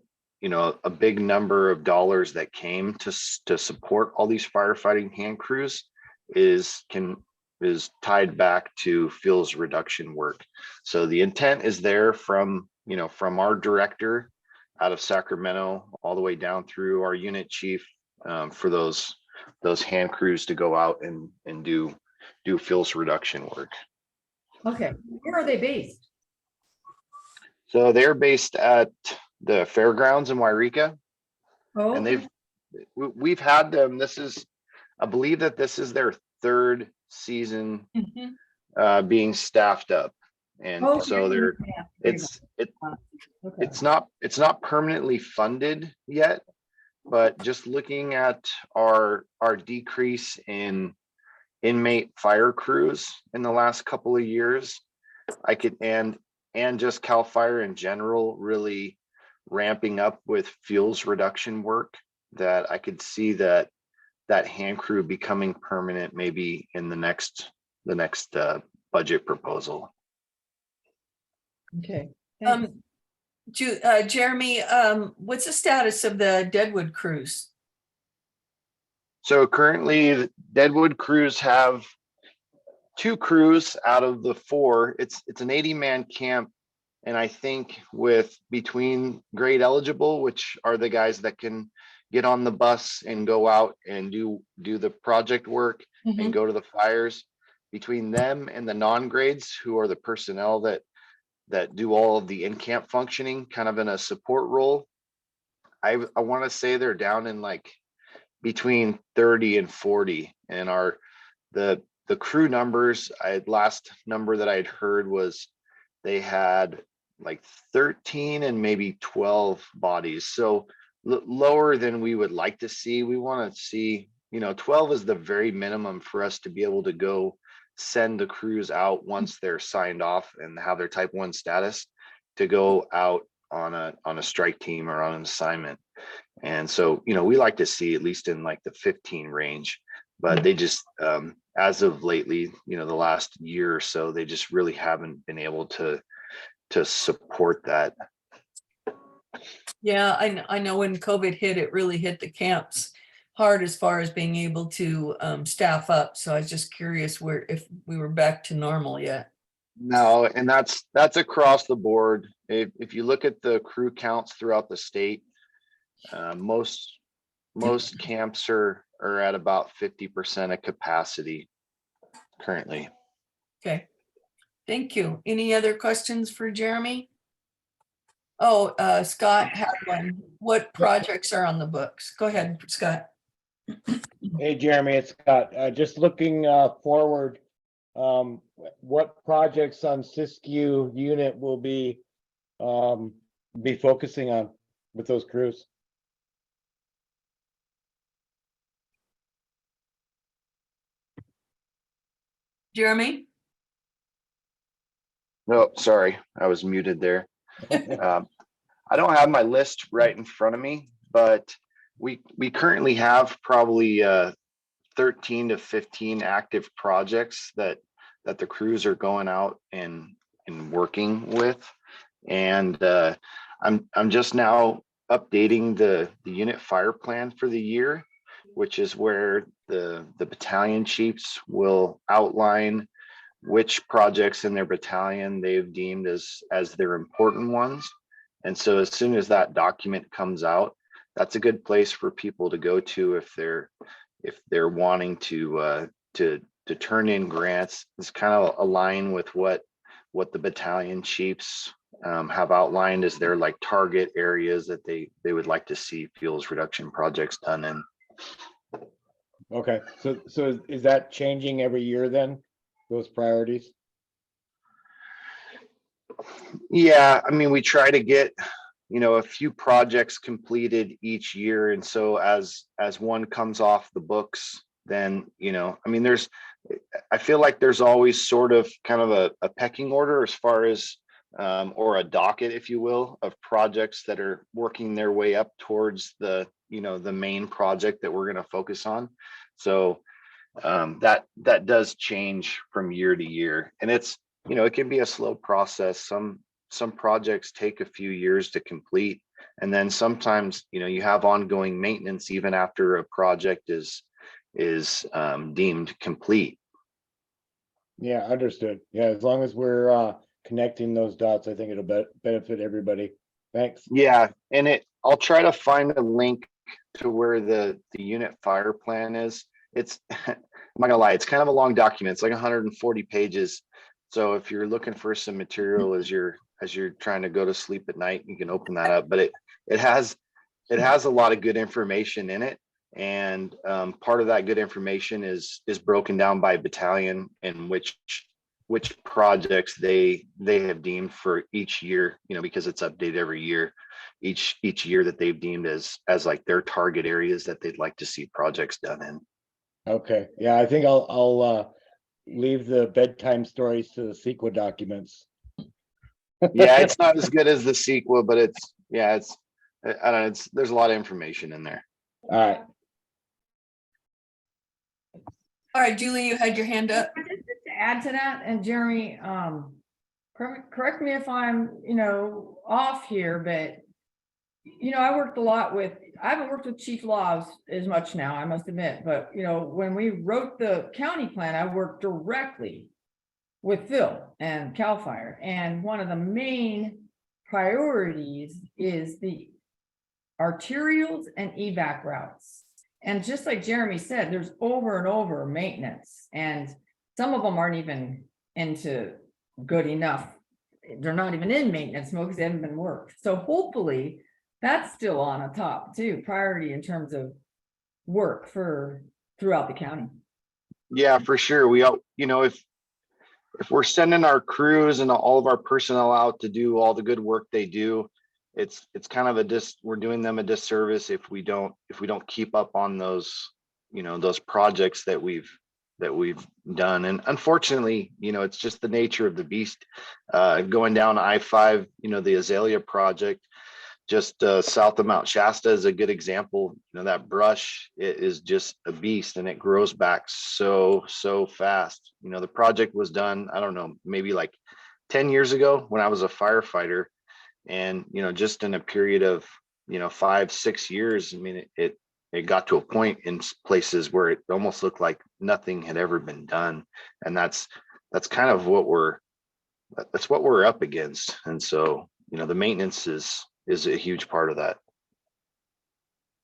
big number of dollars that came to support all these firefighting hand crews is tied back to fuels reduction work. So the intent is there from our director out of Sacramento all the way down through our unit chief for those hand crews to go out and do fuels reduction work. Okay, where are they based? So they're based at the fairgrounds in Wairika. Oh, and we've had them. I believe that this is their 3rd season being staffed up, and so it's not permanently funded yet, but just looking at our decrease in inmate fire crews in the last couple of years, and just CAL FIRE in general really ramping up with fuels reduction work, that I could see that hand crew becoming permanent maybe in the next budget proposal. okay. Jeremy, what's the status of the Deadwood crews? So currently the Deadwood crews have 2 crews out of the 4. It's an 80-man camp. And I think between grade eligible, which are the guys that can get on the bus and go out and do the project work and go to the fires, between them and the non-grades, who are the personnel that do all of the in-camp functioning kind of in a support role, I want to say they're down in like between 30 and 40. And the crew numbers, last number that I'd heard was they had like 13 and maybe 12 bodies. So lower than we would like to see. We want to see, 12 is the very minimum for us to be able to go send the crews out once they're signed off and have their type 1 status to go out on a strike team or on an assignment. And so, we like to see at least in like the 15 range, but they just, as of lately, the last year or so, they just really haven't been able to support that. Yeah, I know when COVID hit, it really hit the camps hard as far as being able to staff up. So I was just curious if we were back to normal yet. No, and that's across the board. If you look at the crew counts throughout the state, most camps are at about 50% of capacity currently. Okay, thank you. Any other questions for Jeremy? Oh, Scott had one. What projects are on the books? Go ahead, Scott. Hey, Jeremy, it's Scott. Just looking forward, what projects on Siskiyou unit will be focusing on with those crews? Jeremy? No, sorry, I was muted there. I don't have my list right in front of me, but we currently have probably 13 to 15 active projects that the crews are going out and working with. And I'm just now updating the unit fire plan for the year, which is where the battalion chiefs will outline which projects in their battalion they've deemed as their important ones. And so as soon as that document comes out, that's a good place for people to go to if they're wanting to turn in grants. It's kind of align with what the battalion chiefs have outlined as their like target areas that they would like to see fuels reduction projects done in. Okay, so is that changing every year then, those priorities? Yeah, I mean, we try to get, a few projects completed each year. And so as one comes off the books, then, I feel like there's always sort of kind of a pecking order as far as, or a docket, if you will, of projects that are working their way up towards the main project that we're going to focus on. So that does change from year to year, and it's, it can be a slow process. Some projects take a few years to complete, and then sometimes, you have ongoing maintenance even after a project is deemed complete. Yeah, understood. Yeah, as long as we're connecting those dots, I think it'll benefit everybody. Thanks. Yeah, and I'll try to find a link to where the unit fire plan is. It's I'm not gonna lie, it's kind of a long document. It's like 140 pages. So if you're looking for some material as you're trying to go to sleep at night, you can open that up. But it has a lot of good information in it. And part of that good information is broken down by battalion and which projects they have deemed for each year, because it's updated every year, each year that they've deemed as like their target areas that they'd like to see projects done in. Okay, yeah, I think I'll leave the bedtime stories to the CEQA documents. Yeah, it's not as good as the CEQA, but I don't know, there's a lot of information in there. All right. All right, Julie, you had your hand up. Just to add to that, and Jeremy, correct me if I'm, off here, but I haven't worked with Chief Laws as much now, I must admit, but when we wrote the county plan, I worked directly with Phil and CAL FIRE, and one of the main priorities is the arterials and evac routes. And just like Jeremy said, there's over and over maintenance, and some of them aren't even into good enough. They're not even in maintenance mode because they haven't been worked. So hopefully that's still on a top too, priority in terms of work throughout the county. Yeah, for sure. We all, if we're sending our crews and all of our personnel out to do all the good work they do, it's kind of we're doing them a disservice if we don't keep up on those, those projects that we've done. And unfortunately, it's just the nature of the beast. Going down I-5, the Azalea project, just south of Mount Shasta is a good example. That brush, it is just a beast, and it grows back so fast. The project was done, I don't know, maybe like 10 years ago when I was a firefighter. And, just in a period of, 5-6 years, I mean, it got to a point in places where it almost looked like nothing had ever been done. And that's kind of what we're up against. And so, the maintenance is a huge part of that.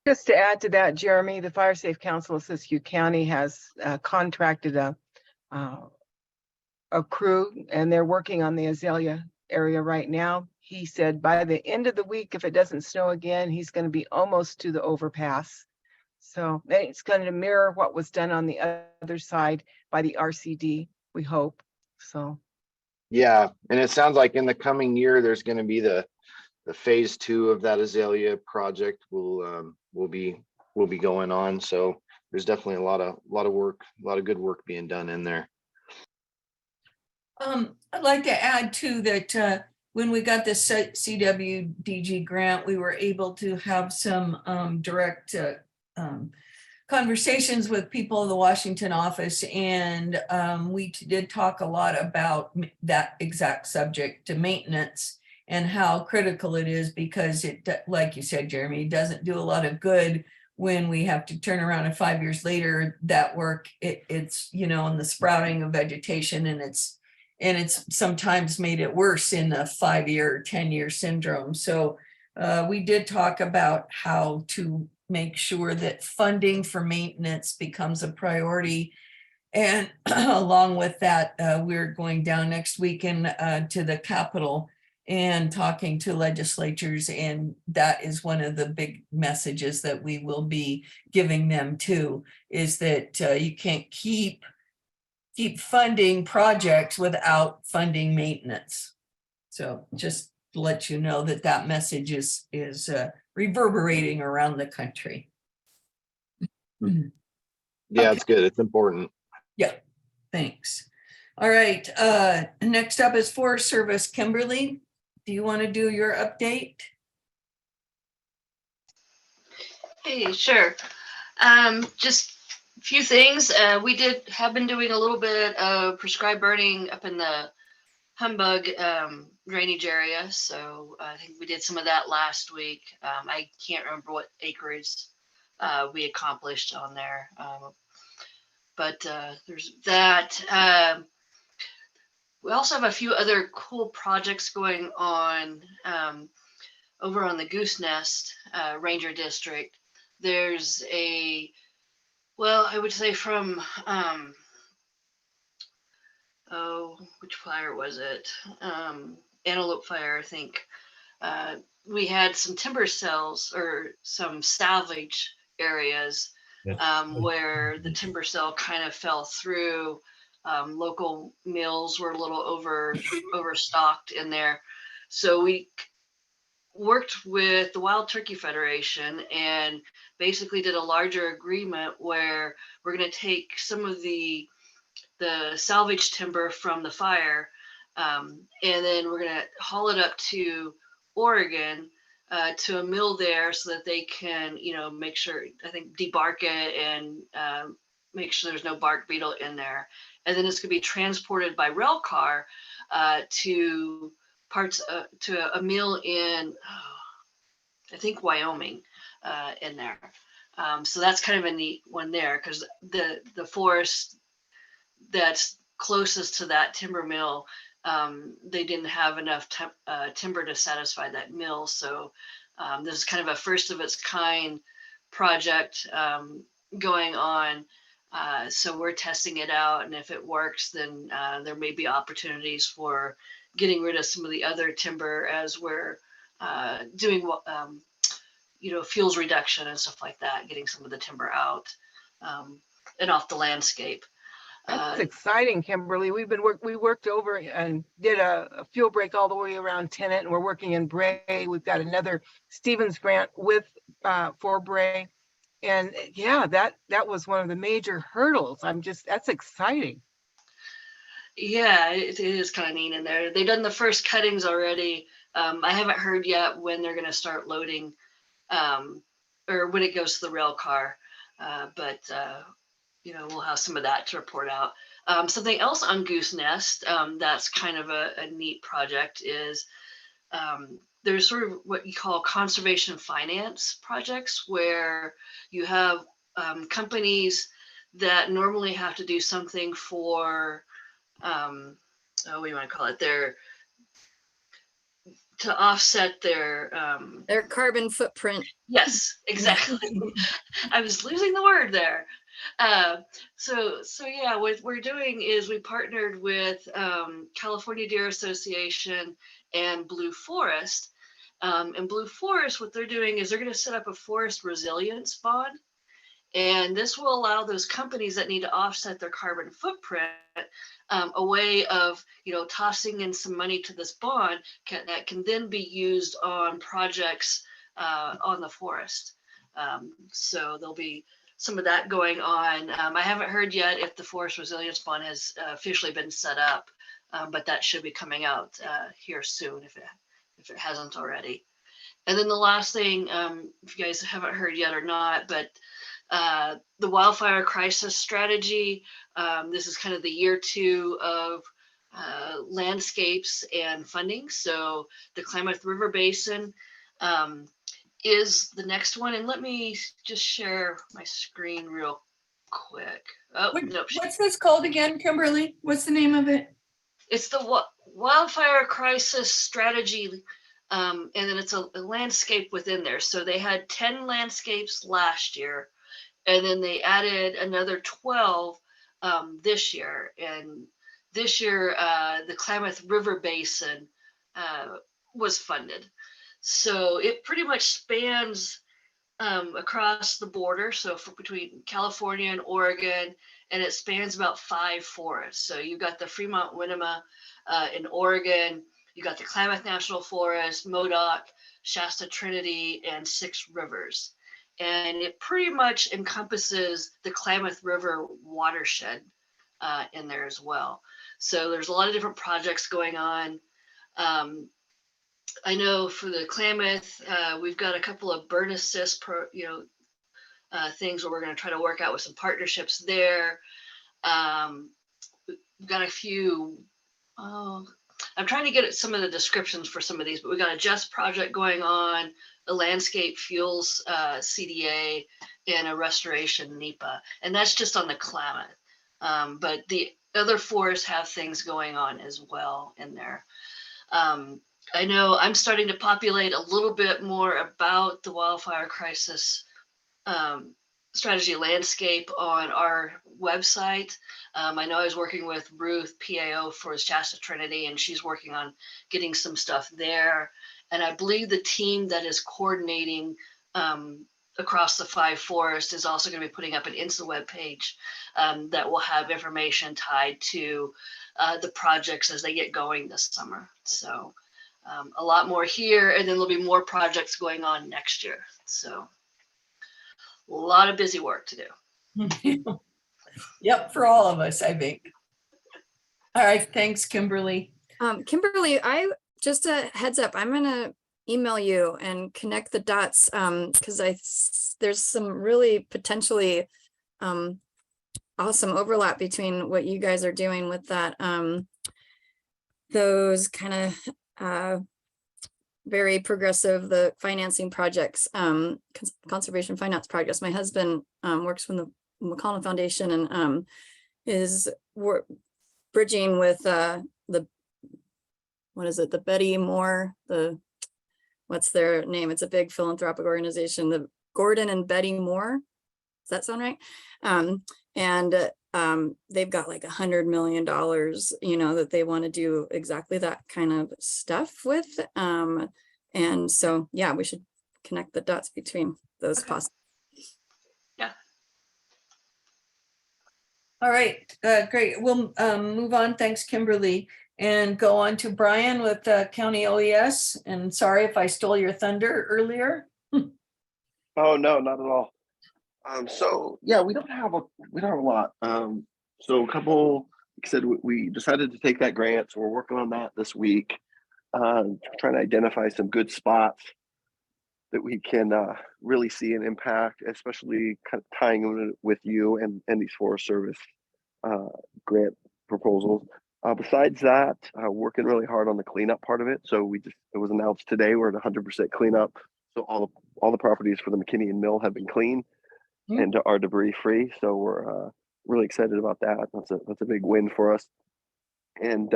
Just to add to that, Jeremy, the Fire Safe Council of Siskiyou County has contracted a crew, and they're working on the Azalea area right now. He said by the end of the week, if it doesn't snow again, he's going to be almost to the overpass. So it's going to mirror what was done on the other side by the RCD, we hope. So yeah, and it sounds like in the coming year there's going to be the phase 2 of that Azalea project will be going on. So there's definitely a lot of work, a lot of good work being done in there. I'd like to add too that when we got this CWDG grant, we were able to have some direct conversations with people in the Washington office, and we did talk a lot about that exact subject to maintenance and how critical it is, because it, like you said, Jeremy, doesn't do a lot of good when we have to turn around and 5 years later, that work, it's, you know, in the sprouting of vegetation, and it's sometimes made it worse in a 5-year, 10-year syndrome. So we did talk about how to make sure that funding for maintenance becomes a priority. And along with that, we're going down next weekend to the Capitol and talking to legislatures. And that is one of the big messages that we will be giving them too, is that you can't keep funding projects without funding maintenance. So just to let you know that that message is reverberating around the country. Yeah, it's good. It's important. Yeah, thanks. All right, next up is Forest Service. Kimberly, do you want to do your update? Hey, sure. Just a few things. We have been doing a little bit of prescribed burning up in the Humbug drainage area. So I think we did some of that last week. I can't remember what acreage we accomplished on there. But there's that. We also have a few other cool projects going on over on the Goose Nest Ranger District. There's well, I would say from, which fire was it? Antelope Fire, I think. We had some timber cells or some salvage areas where the timber cell kind of fell through. Local mills were a little overstocked in there. So we worked with the Wild Turkey Federation and basically did a larger agreement where we're going to take some of the salvage timber from the fire, and then we're going to haul it up to Oregon to a mill there so that they can, you know, make sure, I think, debark it and make sure there's no bark beetle in there. And then it's going to be transported by rail car to to a mill in, I think, Wyoming in there. So that's kind of a neat one there, because the forest that's closest to that timber mill, they didn't have enough timber to satisfy that mill. So this is kind of a first of its kind project going on. So we're testing it out, and if it works, then there may be opportunities for getting rid of some of the other timber as we're doing you know, fuels reduction and stuff like that, getting some of the timber out and off the landscape. That's exciting, Kimberly. We worked over and did a fuel break all the way around Tennant, and we're working in Bray. We've got another Stevens grant for Bray. And yeah, that was one of the major hurdles. That's exciting. Yeah, it is kind of neat in there. They've done the first cuttings already. I haven't heard yet when they're going to start loading or when it goes to the rail car. But you know, we'll have some of that to report out. Something else on Goose Nest that's kind of a neat project is there's sort of what you call conservation finance projects, where you have companies that normally have to do something for, what do you want to call it? To offset their carbon footprint. Yes, exactly. I was losing the word there. So yeah, what we're doing is we partnered with California Deer Association and Blue Forest. And Blue Forest, what they're doing is they're going to set up a forest resilience bond. And this will allow those companies that need to offset their carbon footprint a way of, you know, tossing in some money to this bond that can then be used on projects on the forest. So there'll be some of that going on. I haven't heard yet if the Forest Resilience Bond has officially been set up, but that should be coming out here soon if it hasn't already. And then the last thing, if you guys haven't heard yet or not, but the wildfire crisis strategy, this is kind of the year 2 of landscapes and funding. So the Klamath River Basin is the next one. And let me just share my screen real quick. Oh, no. What's this called again, Kimberly? What's the name of it? It's the wildfire crisis strategy. And then it's a landscape within there. So they had 10 landscapes last year, and then they added another 12 this year. And this year, the Klamath River Basin was funded. So it pretty much spans across the border. So between California and Oregon, and it spans about 5 forests. So you've got the Fremont Winema in Oregon, you got the Klamath National Forest, Modoc, Shasta Trinity, and 6 rivers. And it pretty much encompasses the Klamath River watershed in there as well. So there's a lot of different projects going on. I know for the Klamath, we've got a couple of burn assist things where we're going to try to work out with some partnerships there. We've got a few. I'm trying to get at some of the descriptions for some of these, but we got a Just project going on, a landscape fuels CDA, and a restoration NEPA, and that's just on the Klamath. But the other forests have things going on as well in there. I know I'm starting to populate a little bit more about the wildfire crisis strategy landscape on our website. I know I was working with Ruth, PAO for Shasta Trinity, and she's working on getting some stuff there. And I believe the team that is coordinating across the 5 forests is also going to be putting up an InstaWeb page that will have information tied to the projects as they get going this summer. So a lot more here, and then there'll be more projects going on next year. So a lot of busy work to do. Yep, for all of us, I think. All right, thanks, Kimberly. Kimberly, I just a heads up, I'm gonna email you and connect the dots because there's some really potentially awesome overlap between what you guys are doing with that those kind of very progressive, the financing projects, conservation finance projects. My husband works from the McConnell Foundation and is bridging with the Betty Moore, what's their name? It's a big philanthropic organization, the Gordon and Betty Moore. Does that sound right? They've got like $100 million, that they want to do exactly that kind of stuff with. And so, yeah, we should connect the dots between those possible. Yeah. All right, great. We'll move on. Thanks, Kimberly. And go on to Brian with County OES. And sorry if I stole your thunder earlier. Oh, no, not at all. So yeah, we don't have a lot. So a couple, like I said, we decided to take that grant, so we're working on that this week, trying to identify some good spots that we can really see an impact, especially kind of tying in with you and these Forest Service grant proposals. Besides that, working really hard on the cleanup part of it. So it was announced today we're at 100% cleanup. So all the properties for the McKinney and Mill have been cleaned and are debris free. So we're really excited about that. That's a big win for us. And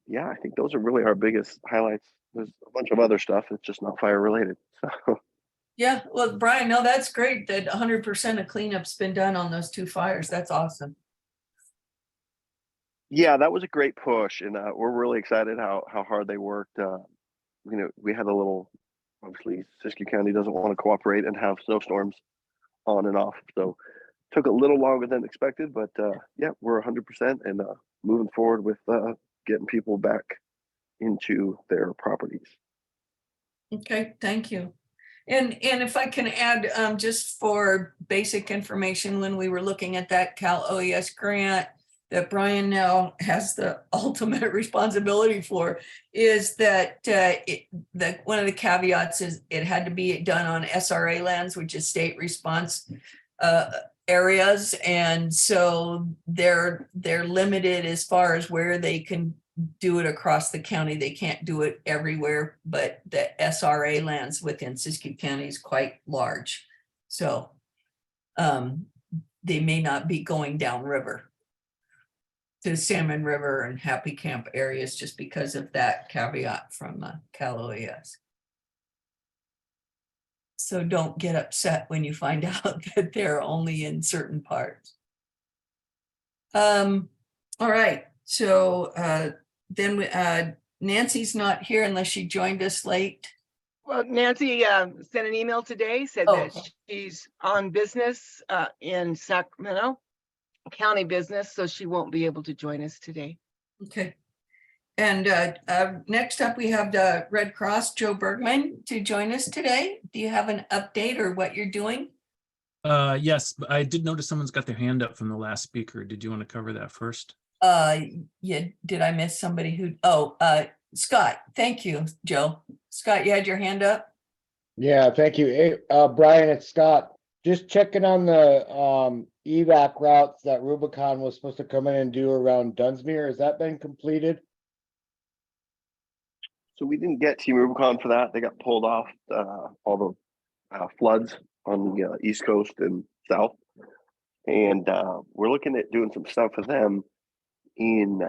yeah, I think those are really our biggest highlights. There's a bunch of other stuff that's just not fire related. So Yeah, well, Brian, no, that's great that 100% of cleanup's been done on those 2 fires. That's awesome. yeah, that was a great push, and we're really excited how hard they worked. We had a little, obviously Siskiyou County doesn't want to cooperate and have snowstorms on and off, so took a little longer than expected, but yeah, we're 100% and moving forward with getting people back into their properties. Okay, thank you. And if I can add, just for basic information, when we were looking at that Cal OES grant that Brian now has the ultimate responsibility for, is that one of the caveats is it had to be done on SRA lands, which is state response areas, and so they're limited as far as where they can do it across the county. They can't do it everywhere, but the SRA lands within Siskiyou County is quite large. So they may not be going downriver to Salmon River and Happy Camp areas just because of that caveat from Cal OES. So don't get upset when you find out that they're only in certain parts. All right, so then Nancy's not here unless she joined us late. Well, Nancy sent an email today, said Oh, that she's on business in Sacramento, county business, so she won't be able to join us today. Okay. And next up, we have the Red Cross, Joe Bergman, to join us today. Do you have an update or what you're doing? Yes, but I did notice someone's got their hand up from the last speaker. Did you want to cover that first? Yeah, did I miss somebody who, Scott, thank you, Joe. Scott, you had your hand up? Yeah, thank you. Hey, Brian, it's Scott. Just checking on the evac routes that Rubicon was supposed to come in and do around Dunsmuir. Has that been completed? So we didn't get Team Rubicon for that. They got pulled off all the floods on the East Coast and South. And we're looking at doing some stuff for them in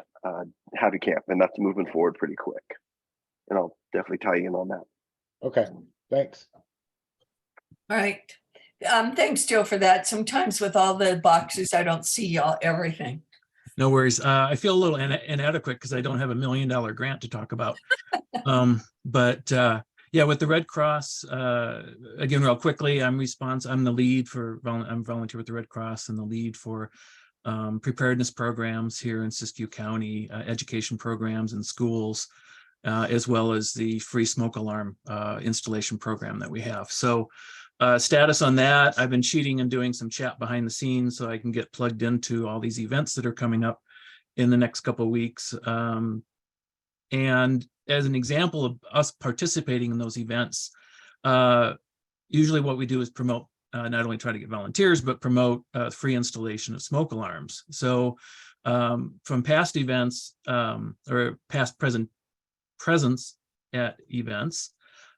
Happy Camp, and that's moving forward pretty quick. And I'll definitely tie you in on that. Okay, thanks. All right. Thanks, Joe, for that. Sometimes with all the boxes, I don't see everything. No worries. I feel a little inadequate because I don't have $1 million grant to talk about. Yeah, with the Red Cross, again, real quickly, I'm the lead for, I'm volunteer with the Red Cross and the lead for preparedness programs here in Siskiyou County, education programs in schools, as well as the free smoke alarm installation program that we have. So status on that, I've been cheating and doing some chat behind the scenes so I can get plugged into all these events that are coming up in the next couple of weeks. And as an example of us participating in those events, usually what we do is promote, not only try to get volunteers, but promote free installation of smoke alarms. So from past events or past presence at events,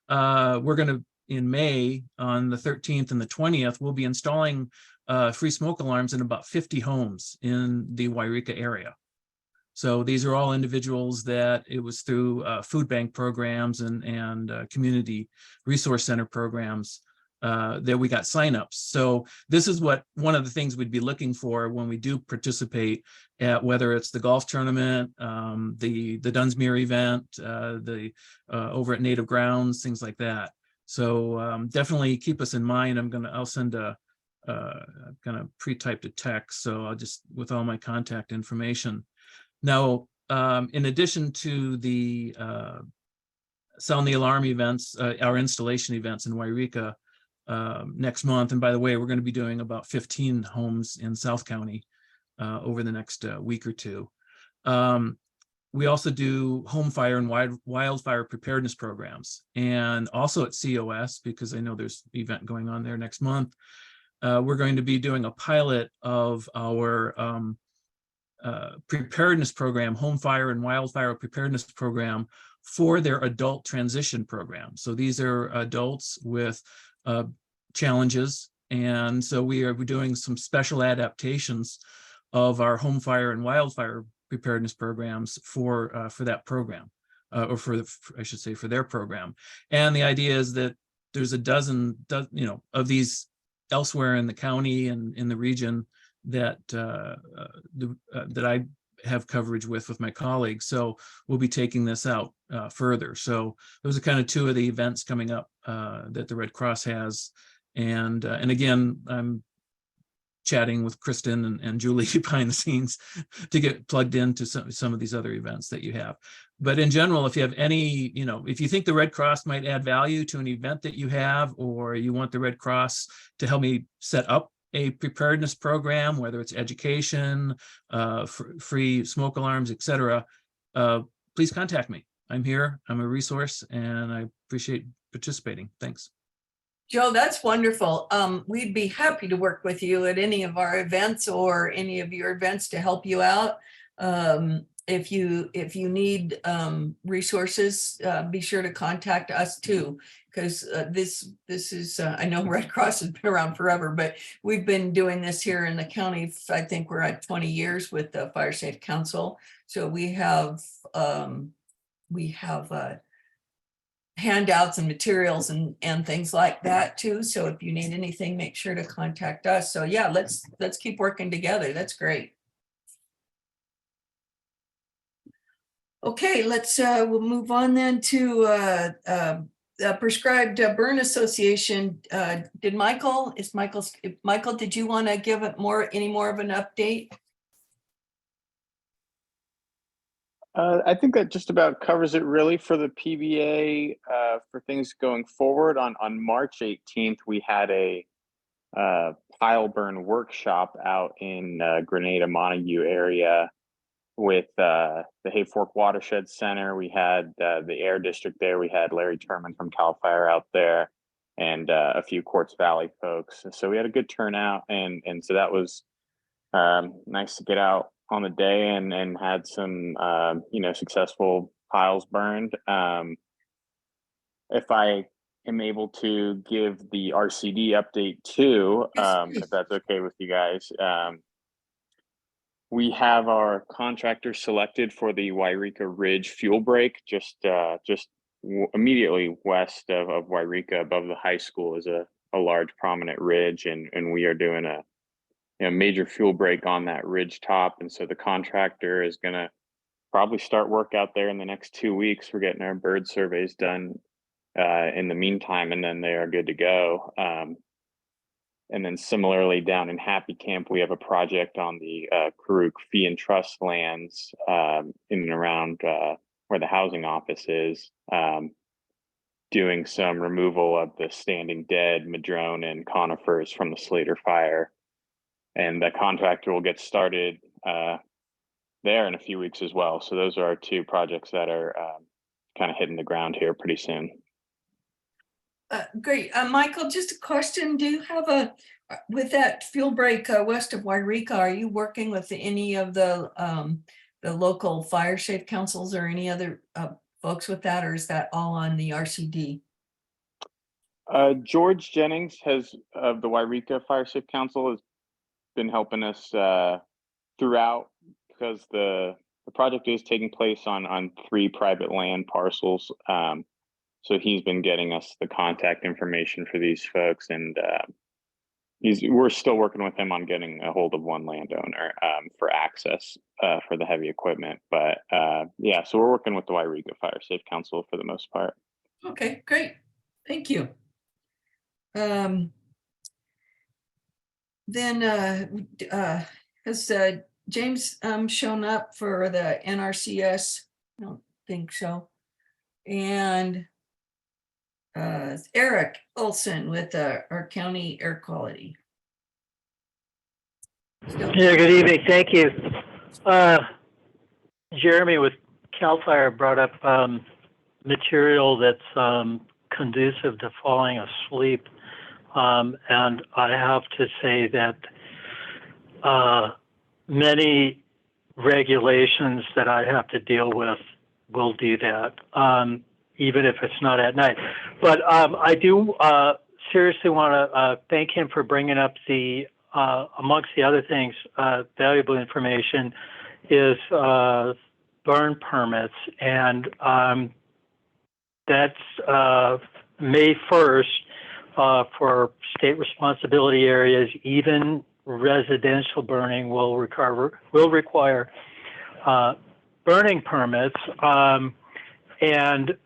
we're going to, in May, on the 13th and the 20th, we'll be installing free smoke alarms in about 50 homes in the Wairika area. So these are all individuals that it was through food bank programs and community resource center programs that we got signups. So this is what one of the things we'd be looking for when we do participate at, whether it's the golf tournament, the Dunsmuir event, over at Native Grounds, things like that. So definitely keep us in mind. I'll send a kind of pre-typed a text. So I'll just, with all my contact information. Now, in addition to the sound the alarm events, our installation events in Wairika next month, and by the way, we're going to be doing about 15 homes in South County over the next week or two. We also do home fire and wildfire preparedness programs, and also at COS, because I know there's an event going on there next month. We're going to be doing a pilot of our preparedness program, home fire and wildfire preparedness program for their adult transition program. So these are adults with challenges. And so we're doing some special adaptations of our home fire and wildfire preparedness programs for that program, or I should say for their program. And the idea is that there's a dozen, of these elsewhere in the county and in the region that that I have coverage with my colleagues. So we'll be taking this out further. So those are kind of two of the events coming up that the Red Cross has. And again, I'm chatting with Kristen and Julie behind the scenes to get plugged into some of these other events that you have. But in general, if you have any, if you think the Red Cross might add value to an event that you have, or you want the Red Cross to help me set up a preparedness program, whether it's education, free smoke alarms, etc., please contact me. I'm here, I'm a resource, and I appreciate participating. Thanks. Joe, that's wonderful. We'd be happy to work with you at any of our events or any of your events to help you out. if you need resources, be sure to contact us too. Because this is, I know Red Cross has been around forever, but we've been doing this here in the county. I think we're at 20 years with the Fire Safe Council. So we have handouts and materials and things like that too. So if you need anything, make sure to contact us. So yeah, let's keep working together. That's great. Okay, we'll move on then to Prescribed Burn Association. Michael, did you want to give it any more of an update? I think that just about covers it really for the PBA for things going forward. On March 18th, we had a pile burn workshop out in Grenada Montague area with the Hayfork Watershed Center. We had the Air District there. We had Larry Turman from CAL FIRE out there and a few Quartz Valley folks. So we had a good turnout, and so that was nice to get out on the day and had some successful piles burned. If I am able to give the RCD update too, if that's okay with you guys. We have our contractor selected for the Wairika Ridge fuel break, just immediately west of Wairika, above the high school, is a large prominent ridge, and we are doing a major fuel break on that ridge top. And so the contractor is going to probably start work out there in the next 2 weeks. We're getting our bird surveys done in the meantime, and then they are good to go. And then similarly down in Happy Camp, we have a project on the Karuk Fee and Trust lands in and around where the housing office is, doing some removal of the standing dead madrone and conifers from the Slater fire. And the contractor will get started there in a few weeks as well. So those are our two projects that are kind of hitting the ground here pretty soon. Great. Michael, just a question. Do you have with that fuel break west of Wairika, are you working with any of the local fire safe councils or any other folks with that, or is that all on the RCD? George Jennings of the Wairika Fire Safe Council has been helping us throughout, because the project is taking place on 3 private land parcels. So he's been getting us the contact information for these folks, and we're still working with him on getting a hold of one landowner for access for the heavy equipment. But yeah, so we're working with the Wairika Fire Safe Council for the most part. Okay, great. Thank you. Then has James shown up for the NRCS? I don't think so. And Eric Olson with our county air quality. Yeah, good evening. Thank you. Jeremy with CAL FIRE brought up material that's conducive to falling asleep. And I have to say that many regulations that I have to deal with will do that, even if it's not at night. But I do seriously want to thank him for bringing up the, amongst the other things, valuable information is burn permits. And that's May 1st for state responsibility areas. Even residential burning will require burning permits. And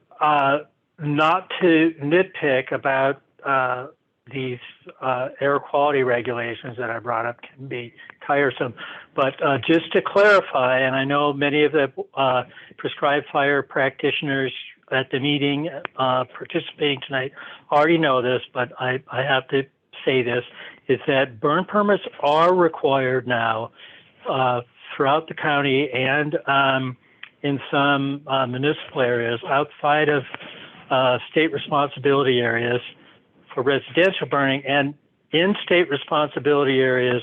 not to nitpick about these air quality regulations that I brought up can be tiresome, but just to clarify, and I know many of the prescribed fire practitioners at the meeting participating tonight already know this, but I have to say this, is that burn permits are required now throughout the county and in some municipal areas outside of state responsibility areas for residential burning. And in state responsibility areas,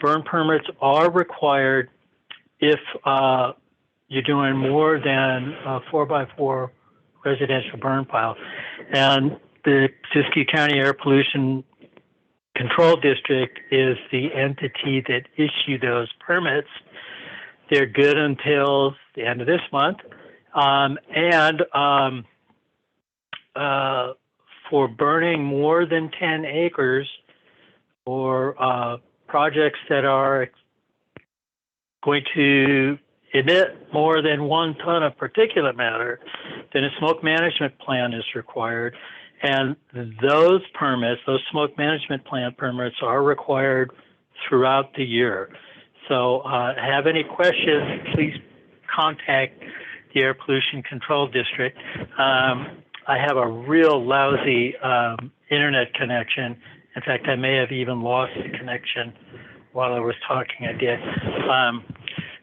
burn permits are required if you're doing more than a 4x4 residential burn pile. And the Siskiyou County Air Pollution Control District is the entity that issue those permits. They're good until the end of this month. For burning more than 10 acres or projects that are going to emit more than 1 ton of particulate matter, then a smoke management plan is required. And those permits, those smoke management plan permits are required throughout the year. So have any questions, please contact the Air Pollution Control District. I have a real lousy internet connection. In fact, I may have even lost the connection while I was talking. I did.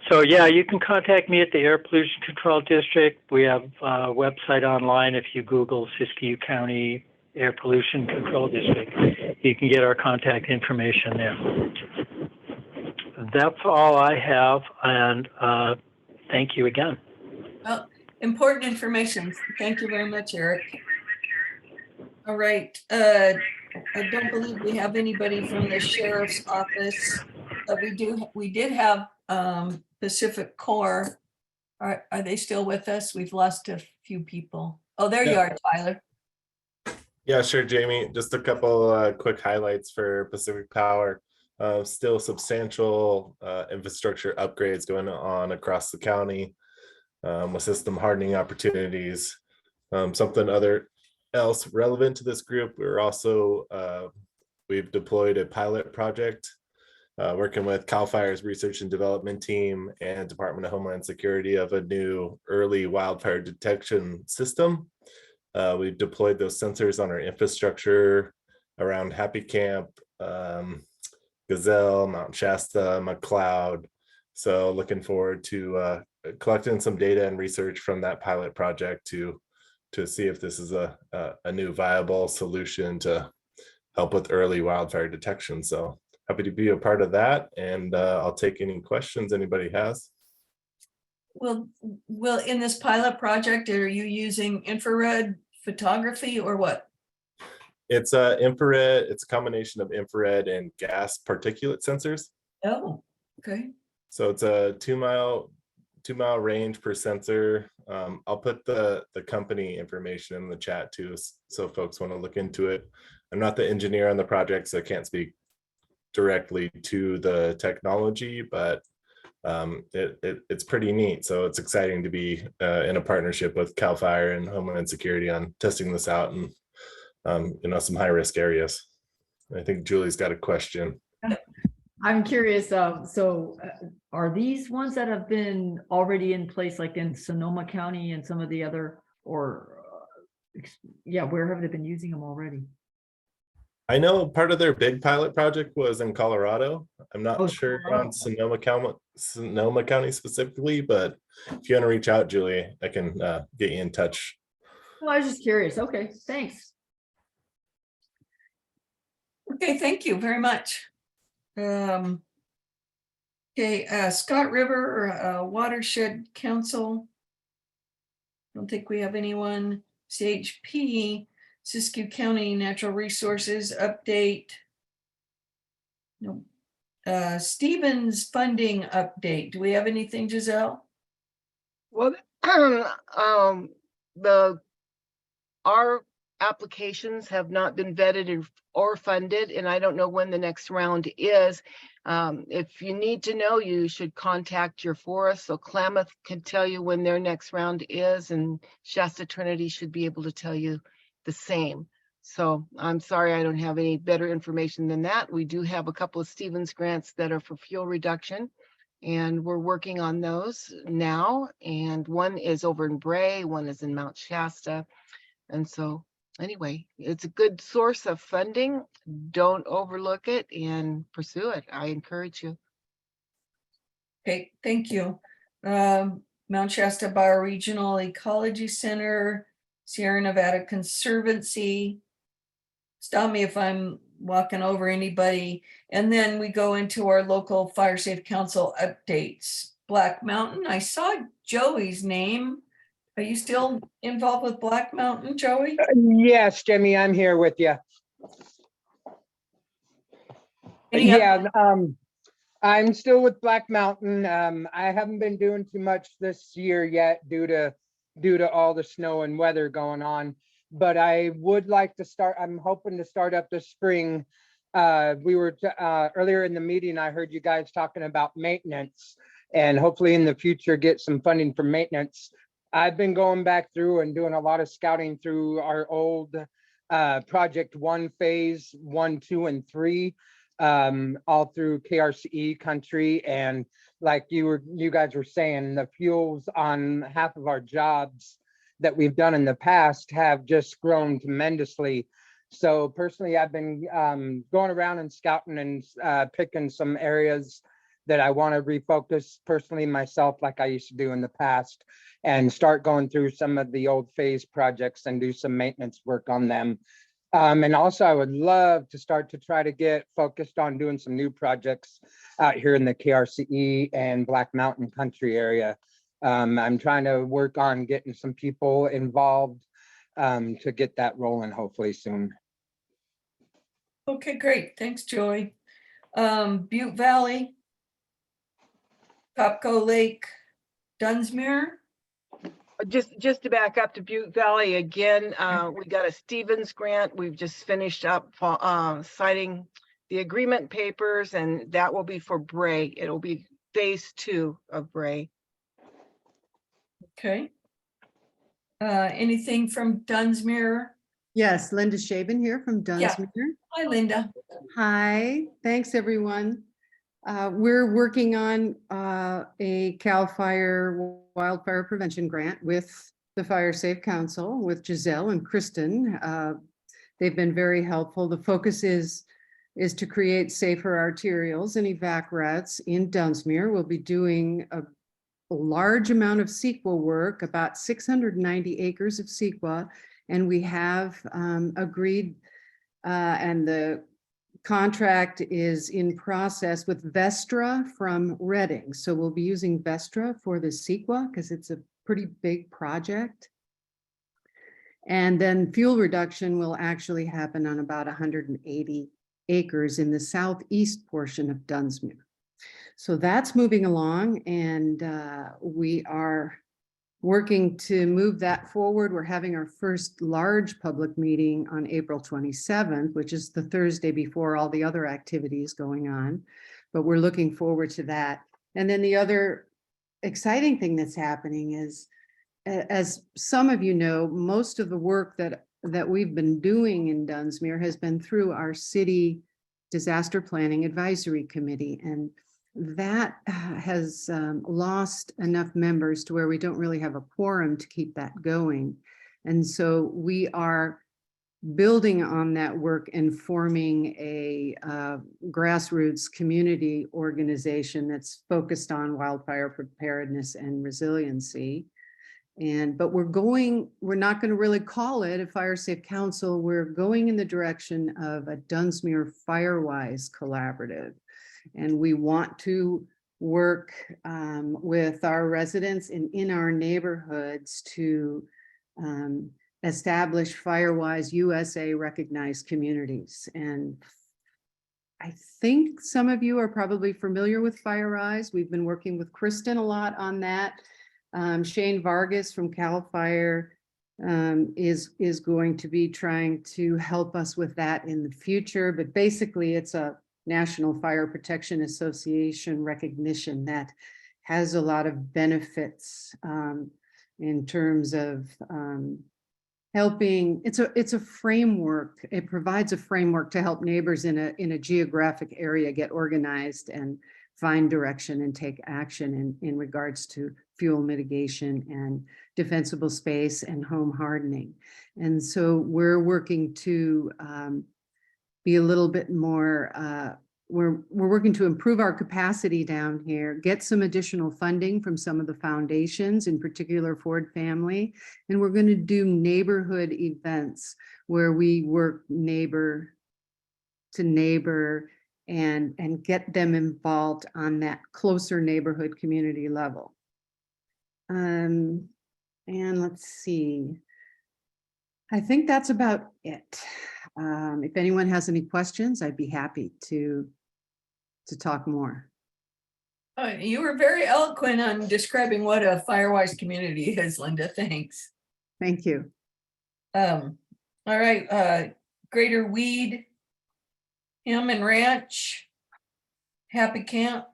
So yeah, you can contact me at the Air Pollution Control District. We have a website online. If you Google Siskiyou County Air Pollution Control District, you can get our contact information there. That's all I have, and thank you again. Well, important information. Thank you very much, Eric. All right. I don't believe we have anybody from the sheriff's office, but we did have Pacific Corps. Are they still with us? We've lost a few people. Oh, there you are, Tyler. Yeah, sure, Jamie. Just a couple quick highlights for Pacific Power. Still substantial infrastructure upgrades going on across the county with system hardening opportunities. Something else relevant to this group, we've deployed a pilot project working with CAL FIRE's research and development team and Department of Homeland Security of a new early wildfire detection system. We've deployed those sensors on our infrastructure around Happy Camp, Gazelle, Mount Shasta, McLeod. So looking forward to collecting some data and research from that pilot project to see if this is a new viable solution to help with early wildfire detection. So happy to be a part of that, and I'll take any questions anybody has. Well, in this pilot project, are you using infrared photography or what? It's infrared. It's a combination of infrared and gas particulate sensors. Oh, okay. So it's a 2 mile range per sensor. I'll put the company information in the chat too, so folks want to look into it. I'm not the engineer on the project, so I can't speak directly to the technology, but it's pretty neat. So it's exciting to be in a partnership with CAL FIRE and Homeland Security on testing this out in some high risk areas. I think Julie's got a question. I'm curious, are these ones that have been already in place, like in Sonoma County and some of the other, or where have they been using them already? I know part of their big pilot project was in Colorado. I'm not sure Colorado. on Sonoma County specifically, but if you want to reach out, Julie, I can get you in touch. Well, I was just curious. Okay, thanks. Okay, thank you very much. Okay, Scott River Watershed Council. Don't think we have anyone. CHP, Siskiyou County Natural Resources update. No. Stevens funding update. Do we have anything, Giselle? Well, our applications have not been vetted or funded, and I don't know when the next round is. If you need to know, you should contact your forest. So Klamath can tell you when their next round is, and Shasta Trinity should be able to tell you the same. So I'm sorry, I don't have any better information than that. We do have a couple of Stevens grants that are for fuel reduction, and we're working on those now. And one is over in Bray, one is in Mount Shasta. And so anyway, it's a good source of funding. Don't overlook it and pursue it. I encourage you. Okay, thank you. Mount Shasta Bioregional Ecology Center, Sierra Nevada Conservancy. Stop me if I'm walking over anybody. And then we go into our local Fire Safe Council updates. Black Mountain. I saw Joey's name. Are you still involved with Black Mountain, Joey? Yes, Jimmy, I'm here with you. Any Yeah, I'm still with Black Mountain. I haven't been doing too much this year yet due to all the snow and weather going on. But I would like to start, I'm hoping to start up this spring. We were earlier in the meeting, I heard you guys talking about maintenance and hopefully in the future get some funding for maintenance. I've been going back through and doing a lot of scouting through our old project 1, phase 1, 2, and 3, all through KRCE country. And like you guys were saying, the fuels on half of our jobs that we've done in the past have just grown tremendously. So personally, I've been going around and scouting and picking some areas that I want to refocus personally myself, like I used to do in the past, and start going through some of the old phase projects and do some maintenance work on them. And also I would love to start to try to get focused on doing some new projects out here in the KRCE and Black Mountain country area. I'm trying to work on getting some people involved to get that rolling hopefully soon. Okay, great. Thanks, Joey. Butte Valley, Popco Lake, Dunsmuir. Just to back up to Butte Valley again, we got a Stevens grant. We've just finished up signing the agreement papers, and that will be for Bray. It'll be phase 2 of Bray. Okay. Anything from Dunsmuir? Yes, Linda Shaven here from Yeah. Dunsmuir. Hi, Linda. Hi, thanks, everyone. We're working on a CAL FIRE wildfire prevention grant with the Fire Safe Council, with Giselle and Kristen. They've been very helpful. The focus is to create safer arterials and evac routes in Dunsmuir. We'll be doing a large amount of CEQA work, about 690 acres of CEQA, and we have agreed and the contract is in process with Vestra from Reading. So we'll be using Vestra for the CEQA because it's a pretty big project. And then fuel reduction will actually happen on about 180 acres in the southeast portion of Dunsmuir. So that's moving along, and we are working to move that forward. We're having our first large public meeting on April 27th, which is the Thursday before all the other activities going on, but we're looking forward to that. And then the other exciting thing that's happening is, as some of you know, most of the work that we've been doing in Dunsmuir has been through our city disaster planning advisory committee, and that has lost enough members to where we don't really have a quorum to keep that going. And so we are building on that work and forming a grassroots community organization that's focused on wildfire preparedness and resiliency. But we're not going to really call it a Fire Safe Council. We're going in the direction of a Dunsmuir Firewise collaborative. And we want to work with our residents in our neighborhoods to establish Firewise USA recognized communities. And I think some of you are probably familiar with Firewise. We've been working with Kristen a lot on that. Shane Vargas from CAL FIRE is going to be trying to help us with that in the future. But basically, it's a National Fire Protection Association recognition that has a lot of benefits in terms of helping. It's a framework. It provides a framework to help neighbors in a geographic area get organized and find direction and take action in regards to fuel mitigation and defensible space and home hardening. And so we're working to be a little bit more, we're working to improve our capacity down here, get some additional funding from some of the foundations, in particular Ford Family. And we're going to do neighborhood events where we work neighbor to neighbor and get them involved on that closer neighborhood community level. And let's see. I think that's about it. If anyone has any questions, I'd be happy to talk more. You were very eloquent on describing what a Firewise community is, Linda. Thanks. Thank you. All right, Greater Weed, Hammond Ranch, Happy Camp,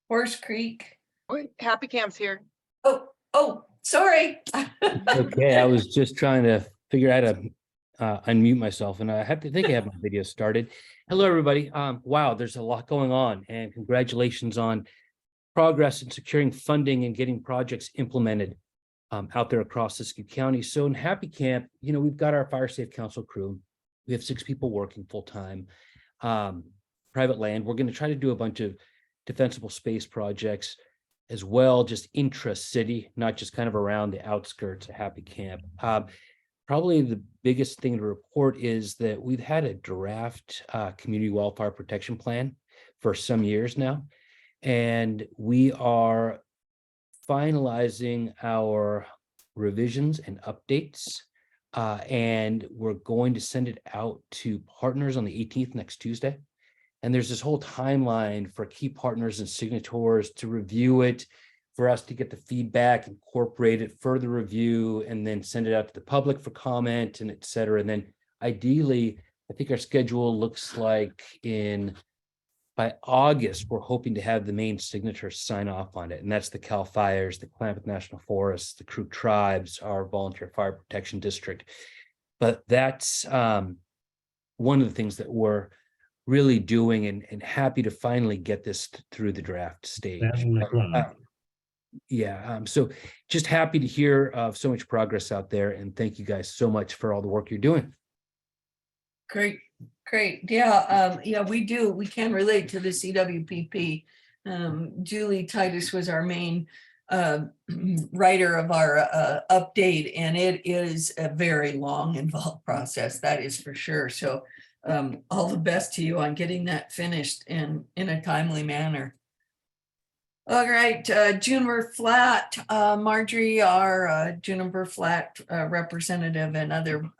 Horse Creek. Wait, Happy Camp's here. Oh, sorry. Okay, I was just trying to figure out how to unmute myself, and I think I have my video started. Hello, everybody. Wow, there's a lot going on, and congratulations on progress in securing funding and getting projects implemented out there across Siskiyou County. So in Happy Camp, we've got our Fire Safe Council crew. We have 6 people working full time. Private land. We're going to try to do a bunch of defensible space projects as well, just intra-city, not just kind of around the outskirts of Happy Camp. Probably the biggest thing to report is that we've had a draft community wildfire protection plan for some years now, and we are finalizing our revisions and updates, and we're going to send it out to partners on the 18th, next Tuesday. And there's this whole timeline for key partners and signatories to review it, for us to get the feedback, incorporate it, further review, and then send it out to the public for comment, and et cetera. And then ideally, I think our schedule looks like by August, we're hoping to have the main signatures sign off on it. And that's the Cal Fires, the Klamath National Forest, the Crew Tribes, our Volunteer Fire Protection District. But that's one of the things that we're really doing, and happy to finally get this through the draft stage. So just happy to hear of so much progress out there, and thank you guys so much for all the work you're doing. Great. Yeah, we can relate to the CWPP. Julie Titus was our main writer of our update, and it is a very long, involved process, that is for sure. So all the best to you on getting that finished in a timely manner. All right, Juniper Flat, Marjorie, our Juniper Flat representative and other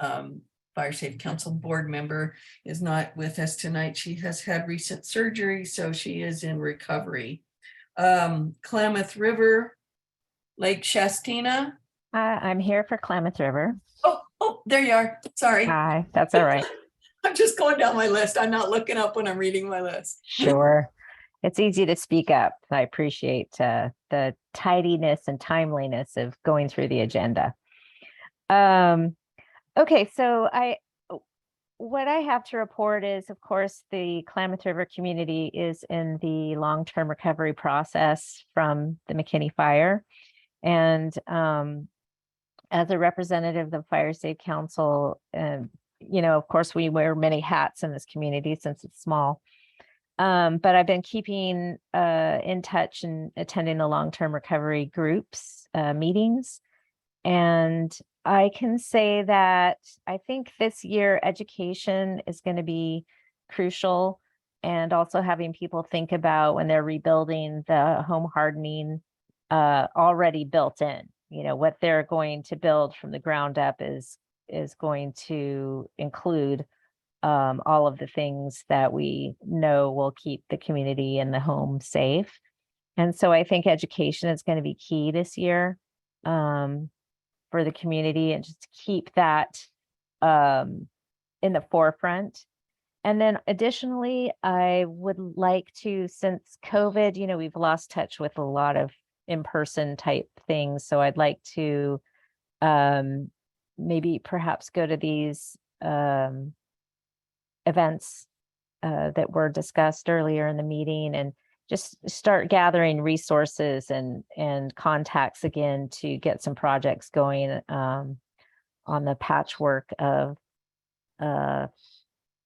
Fire Safe Council board member, is not with us tonight. She has had recent surgery, so she is in recovery. Klamath River, Lake Shastina. I'm here for Klamath River. Oh, there you are. Sorry. Hi, that's all right. I'm just going down my list. I'm not looking up when I'm reading my list. Sure. It's easy to speak up. I appreciate the tidiness and timeliness of going through the agenda. Okay, so what I have to report is, of course, the Klamath River community is in the long-term recovery process from the McKinney fire. And as a representative of the Fire Safe Council, of course, we wear many hats in this community since it's small. But I've been keeping in touch and attending the long-term recovery groups meetings. And I can say that I think this year education is going to be crucial, and also having people think about when they're rebuilding the home hardening already built in, what they're going to build from the ground up is going to include all of the things that we know will keep the community and the home safe. And so I think education is going to be key this year for the community, and just keep that in the forefront. And then additionally, I would like to, since COVID, we've lost touch with a lot of in-person type things. So I'd like to maybe perhaps go to these events that were discussed earlier in the meeting, and just start gathering resources and contacts again to get some projects going on the patchwork of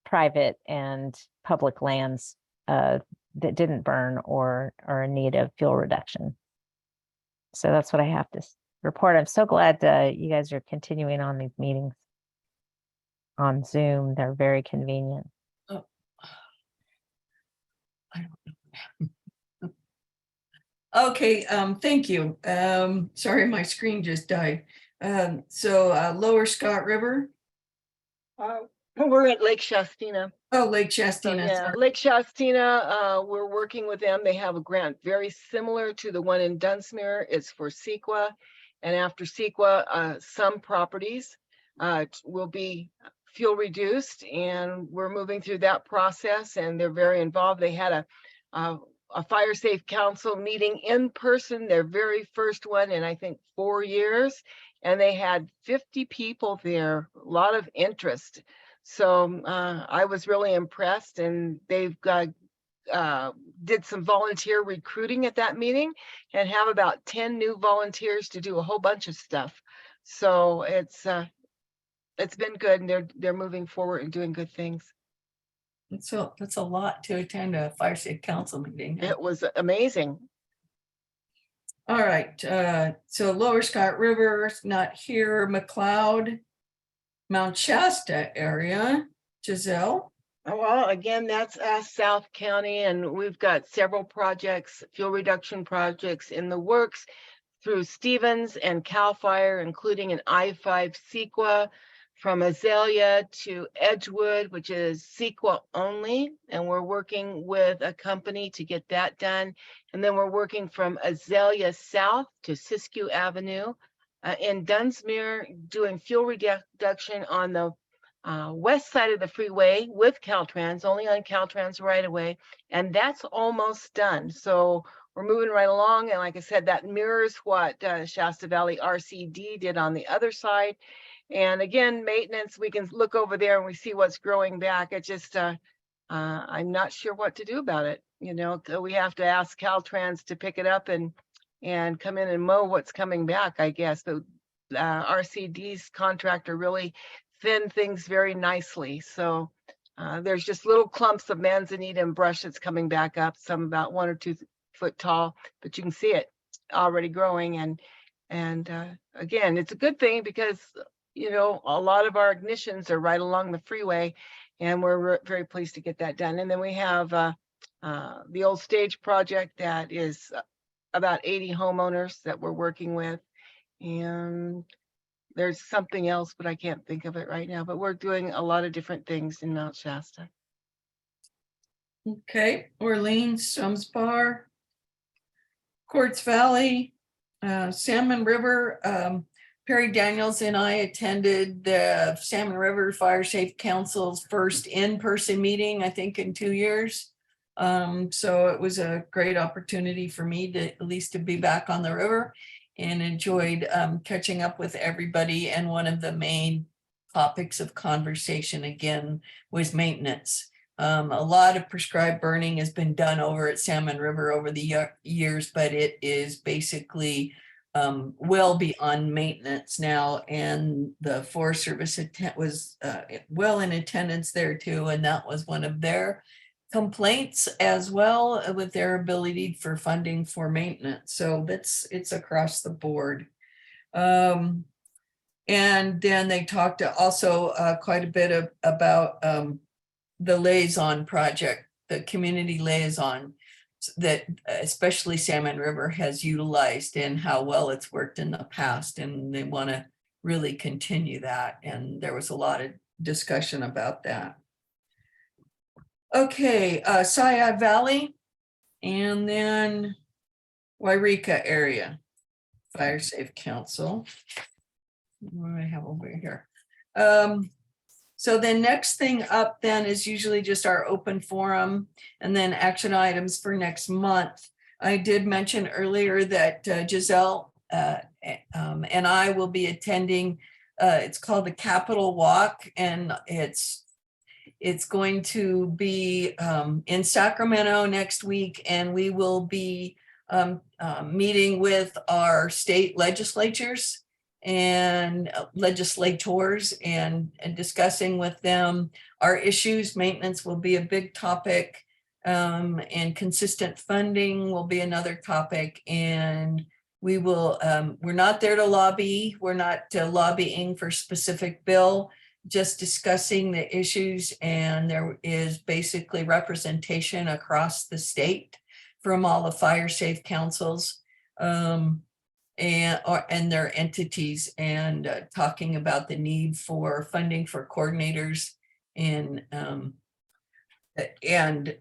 private and public lands that didn't burn or are in need of fuel reduction. So that's what I have to report. I'm so glad you guys are continuing on these meetings on Zoom. They're very convenient. Okay, thank you. Sorry, my screen just died. Lower Scott River. We're at Lake Shastina. Oh, Lake So Shastina. yeah, sorry. Lake Shastina, we're working with them. They have a grant very similar to the one in Dunsmuir. It's for Siskiyou. And after Siskiyou, some properties will be fuel reduced, and we're moving through that process, and they're very involved. They had a fire safe council meeting in person, their very first one in I think 4 years, and they had 50 people there, a lot of interest. So I was really impressed, and they've got did some volunteer recruiting at that meeting and have about 10 new volunteers to do a whole bunch of stuff. So it's been good, and they're moving forward and doing good things. So that's a lot to attend a fire safe council meeting. It was amazing. All right, so Lower Scott River, not here, McLeod, Mount Shasta area, Giselle. Well, again, that's South County, and we've got several projects, fuel reduction projects in the works through Stevens and CAL FIRE, including an I-5 Siskiyou from Azalea to Edgewood, which is Siskiyou only. And we're working with a company to get that done. And then we're working from Azalea South to Siskiyou Avenue. In Dunsmuir, doing fuel reduction on the west side of the freeway with Caltrans, only on Caltrans right away, and that's almost done. So we're moving right along, and like I said, that mirrors what Shasta Valley RCD did on the other side. And again, maintenance, we can look over there and we see what's growing back. It just I'm not sure what to do about it. You know, we have to ask Caltrans to pick it up and come in and mow what's coming back, I guess. But RCD's contractor really thin things very nicely. So there's just little clumps of manzanita and brush that's coming back up, some about 1 or 2 foot tall, but you can see it already growing. And again, it's a good thing because, you know, a lot of our ignitions are right along the freeway, and we're very pleased to get that done. And then we have the old stage project that is about 80 homeowners that we're working with. And there's something else, but I can't think of it right now, but we're doing a lot of different things in Mount Shasta. Okay, Orleans, Sums Bar, Quartz Valley, Salmon River. Perry Daniels and I attended the Salmon River Fire Safe Council's first in-person meeting, I think in 2 years. So it was a great opportunity for me to at least to be back on the river, and enjoyed catching up with everybody. And one of the main topics of conversation again was maintenance. A lot of prescribed burning has been done over at Salmon River over the years, but it is basically well beyond maintenance now. And the Forest Service was well in attendance there too. And that was one of their complaints as well, with their ability for funding for maintenance. So it's across the board. And then they talked also quite a bit about the liaison project, the community liaison that especially Salmon River has utilized, and how well it's worked in the past, and they want to really continue that. And there was a lot of discussion about that. Okay, Sayad Valley, and then Wairika area, Fire Safe Council. What do I have over here? So the next thing up then is usually just our open forum, and then action items for next month. I did mention earlier that Giselle and I will be attending, it's called the Capitol Walk, and it's going to be in Sacramento next week, and we will be meeting with our state legislatures and legislators and discussing with them our issues. Maintenance will be a big topic, and consistent funding will be another topic. And we will, we're not there to lobby. We're not lobbying for specific bill, just discussing the issues, and there is basically representation across the state from all the fire safe councils and their entities, and talking about the need for funding for coordinators and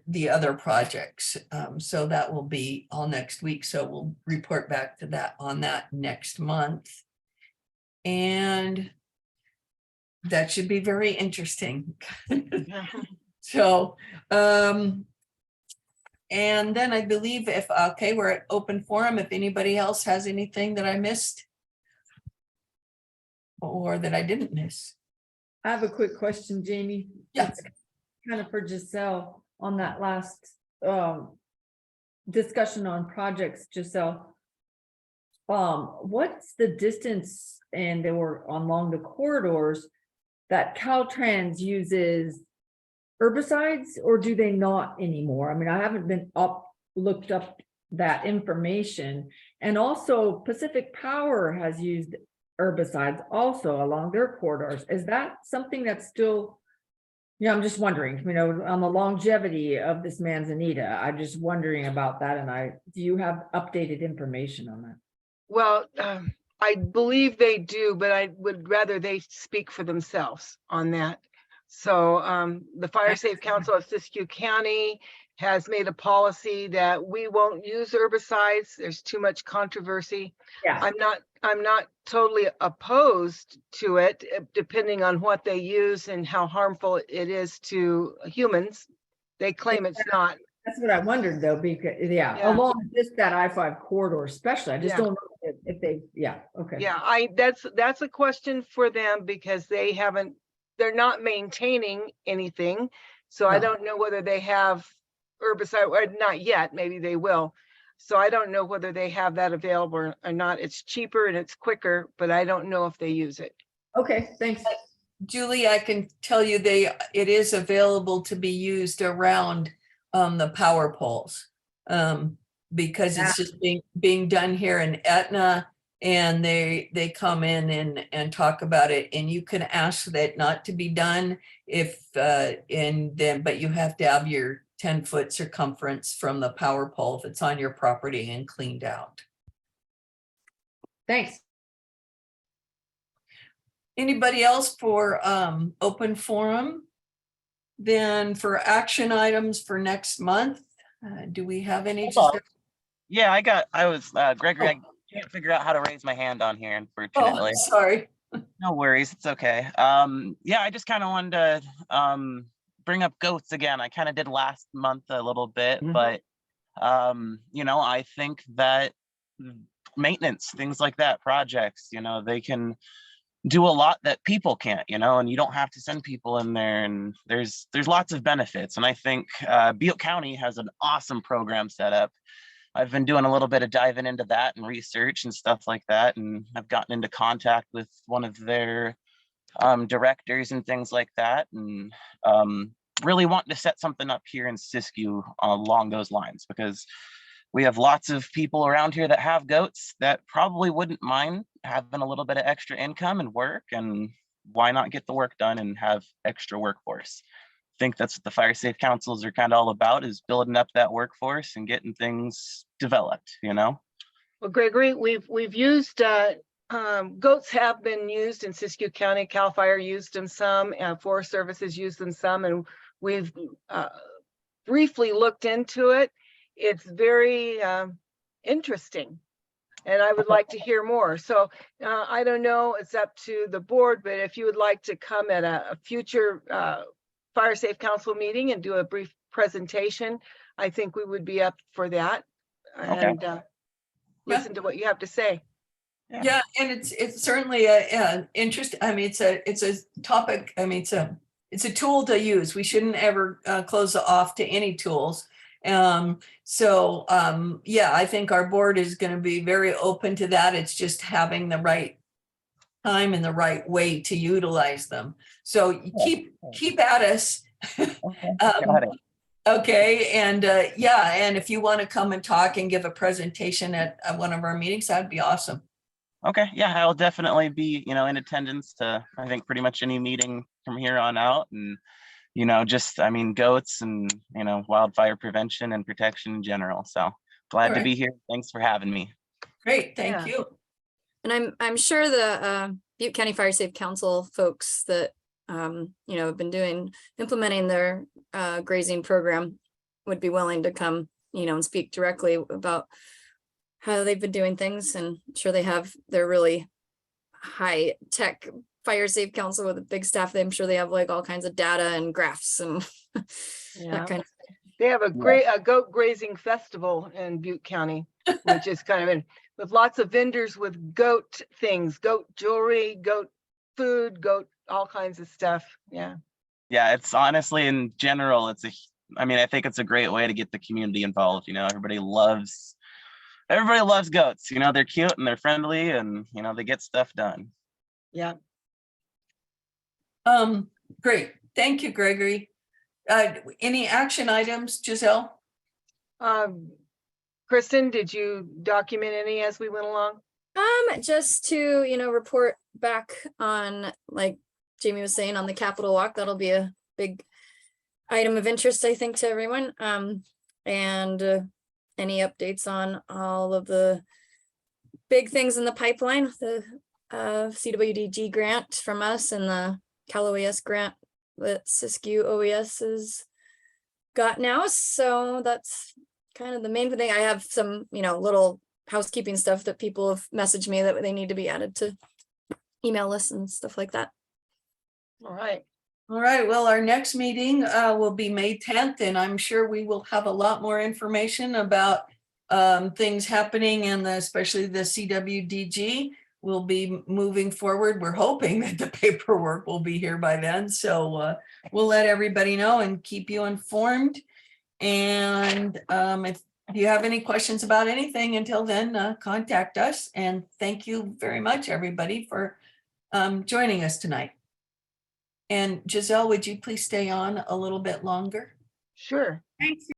the other projects. So that will be all next week. So we'll report back to that on that next month. And that should be very interesting. So, and then I believe okay, we're at open forum. If anybody else has anything that I missed or that I didn't miss. I have a quick question, Jamie. Yeah. It's kind of for Giselle on that last discussion on projects, Giselle. What's the distance and they were along the corridors that Caltrans uses herbicides, or do they not anymore? I mean, I haven't been looked up that information. And also Pacific Power has used herbicides also along their corridors. Is that something that's still, I'm just wondering, on the longevity of this manzanita, I'm just wondering about that. And do you have updated information on that? Well, I believe they do, but I would rather they speak for themselves on that. So the Fire Safe Council of Siskiyou County has made a policy that we won't use herbicides. There's too much controversy. Yeah. I'm not totally opposed to it, depending on what they use and how harmful it is to humans. They claim it's not. That's what I wondered though, because along just that I-5 corridor, especially, I just don't know if they, okay. Yeah, that's a question for them because they're not maintaining anything. So I don't know whether they have herbicide, or not yet, maybe they will. So I don't know whether they have that available or not. It's cheaper and it's quicker, but I don't know if they use it. Okay, thanks. Julie, I can tell you it is available to be used around the power poles because it's just being done here in Etna, and they come in and talk about it, and you can ask that not to be done but you have to have your 10-foot circumference from the power pole if it's on your property and cleaned out. Thanks. Anybody else for open forum? Then for action items for next month, do we have any? Yeah, Gregory, I can't figure out how to raise my hand on here, unfortunately. Oh, sorry. No worries, it's okay. Yeah, I just kind of wanted to bring up goats again. I kind of did last month a little bit, but I think that maintenance, things like that, projects, they can do a lot that people can't, and you don't have to send people in there, and there's lots of benefits. And I think Butte County has an awesome program set up. I've been doing a little bit of diving into that and research and stuff like that, and I've gotten into contact with one of their directors and things like that, and really wanting to set something up here in Siskiyou along those lines, because we have lots of people around here that have goats that probably wouldn't mind having a little bit of extra income and work, and why not get the work done and have extra workforce? I think that's what the fire safe councils are kind of all about, is building up that workforce and getting things developed, Well, Gregory, we've used goats have been used in Siskiyou County. CAL FIRE used them some, and Forest Services used them some, and we've briefly looked into it. It's very interesting, and I would like to hear more. So I don't know, it's up to the board, but if you would like to come at a future Fire Safe Council meeting and do a brief presentation, I think we would be up for that, and listen to what you have to say. Yeah, and it's certainly a interest. I mean, it's a topic. I mean, it's a tool to use. We shouldn't ever close off to any tools. Yeah, I think our board is going to be very open to that. It's just having the right time and the right way to utilize them. So keep at us. Okay, and and if you want to come and talk and give a presentation at one of our meetings, that'd be awesome. Okay, yeah, I'll definitely be, in attendance to, I think, pretty much any meeting from here on out. And, just, goats and, wildfire prevention and protection in general. So glad All to right. be here. Thanks for having me. Great, thank Yeah. you. And I'm sure the Butte County Fire Safe Council folks that have been implementing their grazing program would be willing to come, and speak directly about how they've been doing things. And I'm sure they have their really high tech fire safe council with a big staff. I'm sure they have like all kinds of data and graphs and Yeah. that kind of. They have a goat grazing festival in Butte County, which is kind of with lots of vendors with goat things, goat jewelry, goat food, goat, all kinds of stuff. Yeah. Yeah, it's honestly, in general, I think it's a great way to get the community involved. Everybody loves goats. They're cute and they're friendly and, they get stuff done. Yeah. Great, thank you, Gregory. Any action items, Giselle? Kristen, did you document any as we went along? Just to, report back on, like Jamie was saying, on the Capitol Walk. That'll be a big item of interest, I think, to everyone. And any updates on all of the big things in the pipeline, the CWDG grant from us and the Cal OES grant that Siskiyou OES has got now. So that's kind of the main thing. I have some, little housekeeping stuff that people have messaged me that they need to be added to email lists and stuff like that. All right. All right, well, our next meeting will be May 10th, and I'm sure we will have a lot more information about things happening and especially the CWDG will be moving forward. We're hoping that the paperwork will be here by then. So we'll let everybody know and keep you informed. And if you have any questions about anything until then, contact us. And thank you very much, everybody, for joining us tonight. And Giselle, would you please stay on a little bit longer? Sure. Thanks.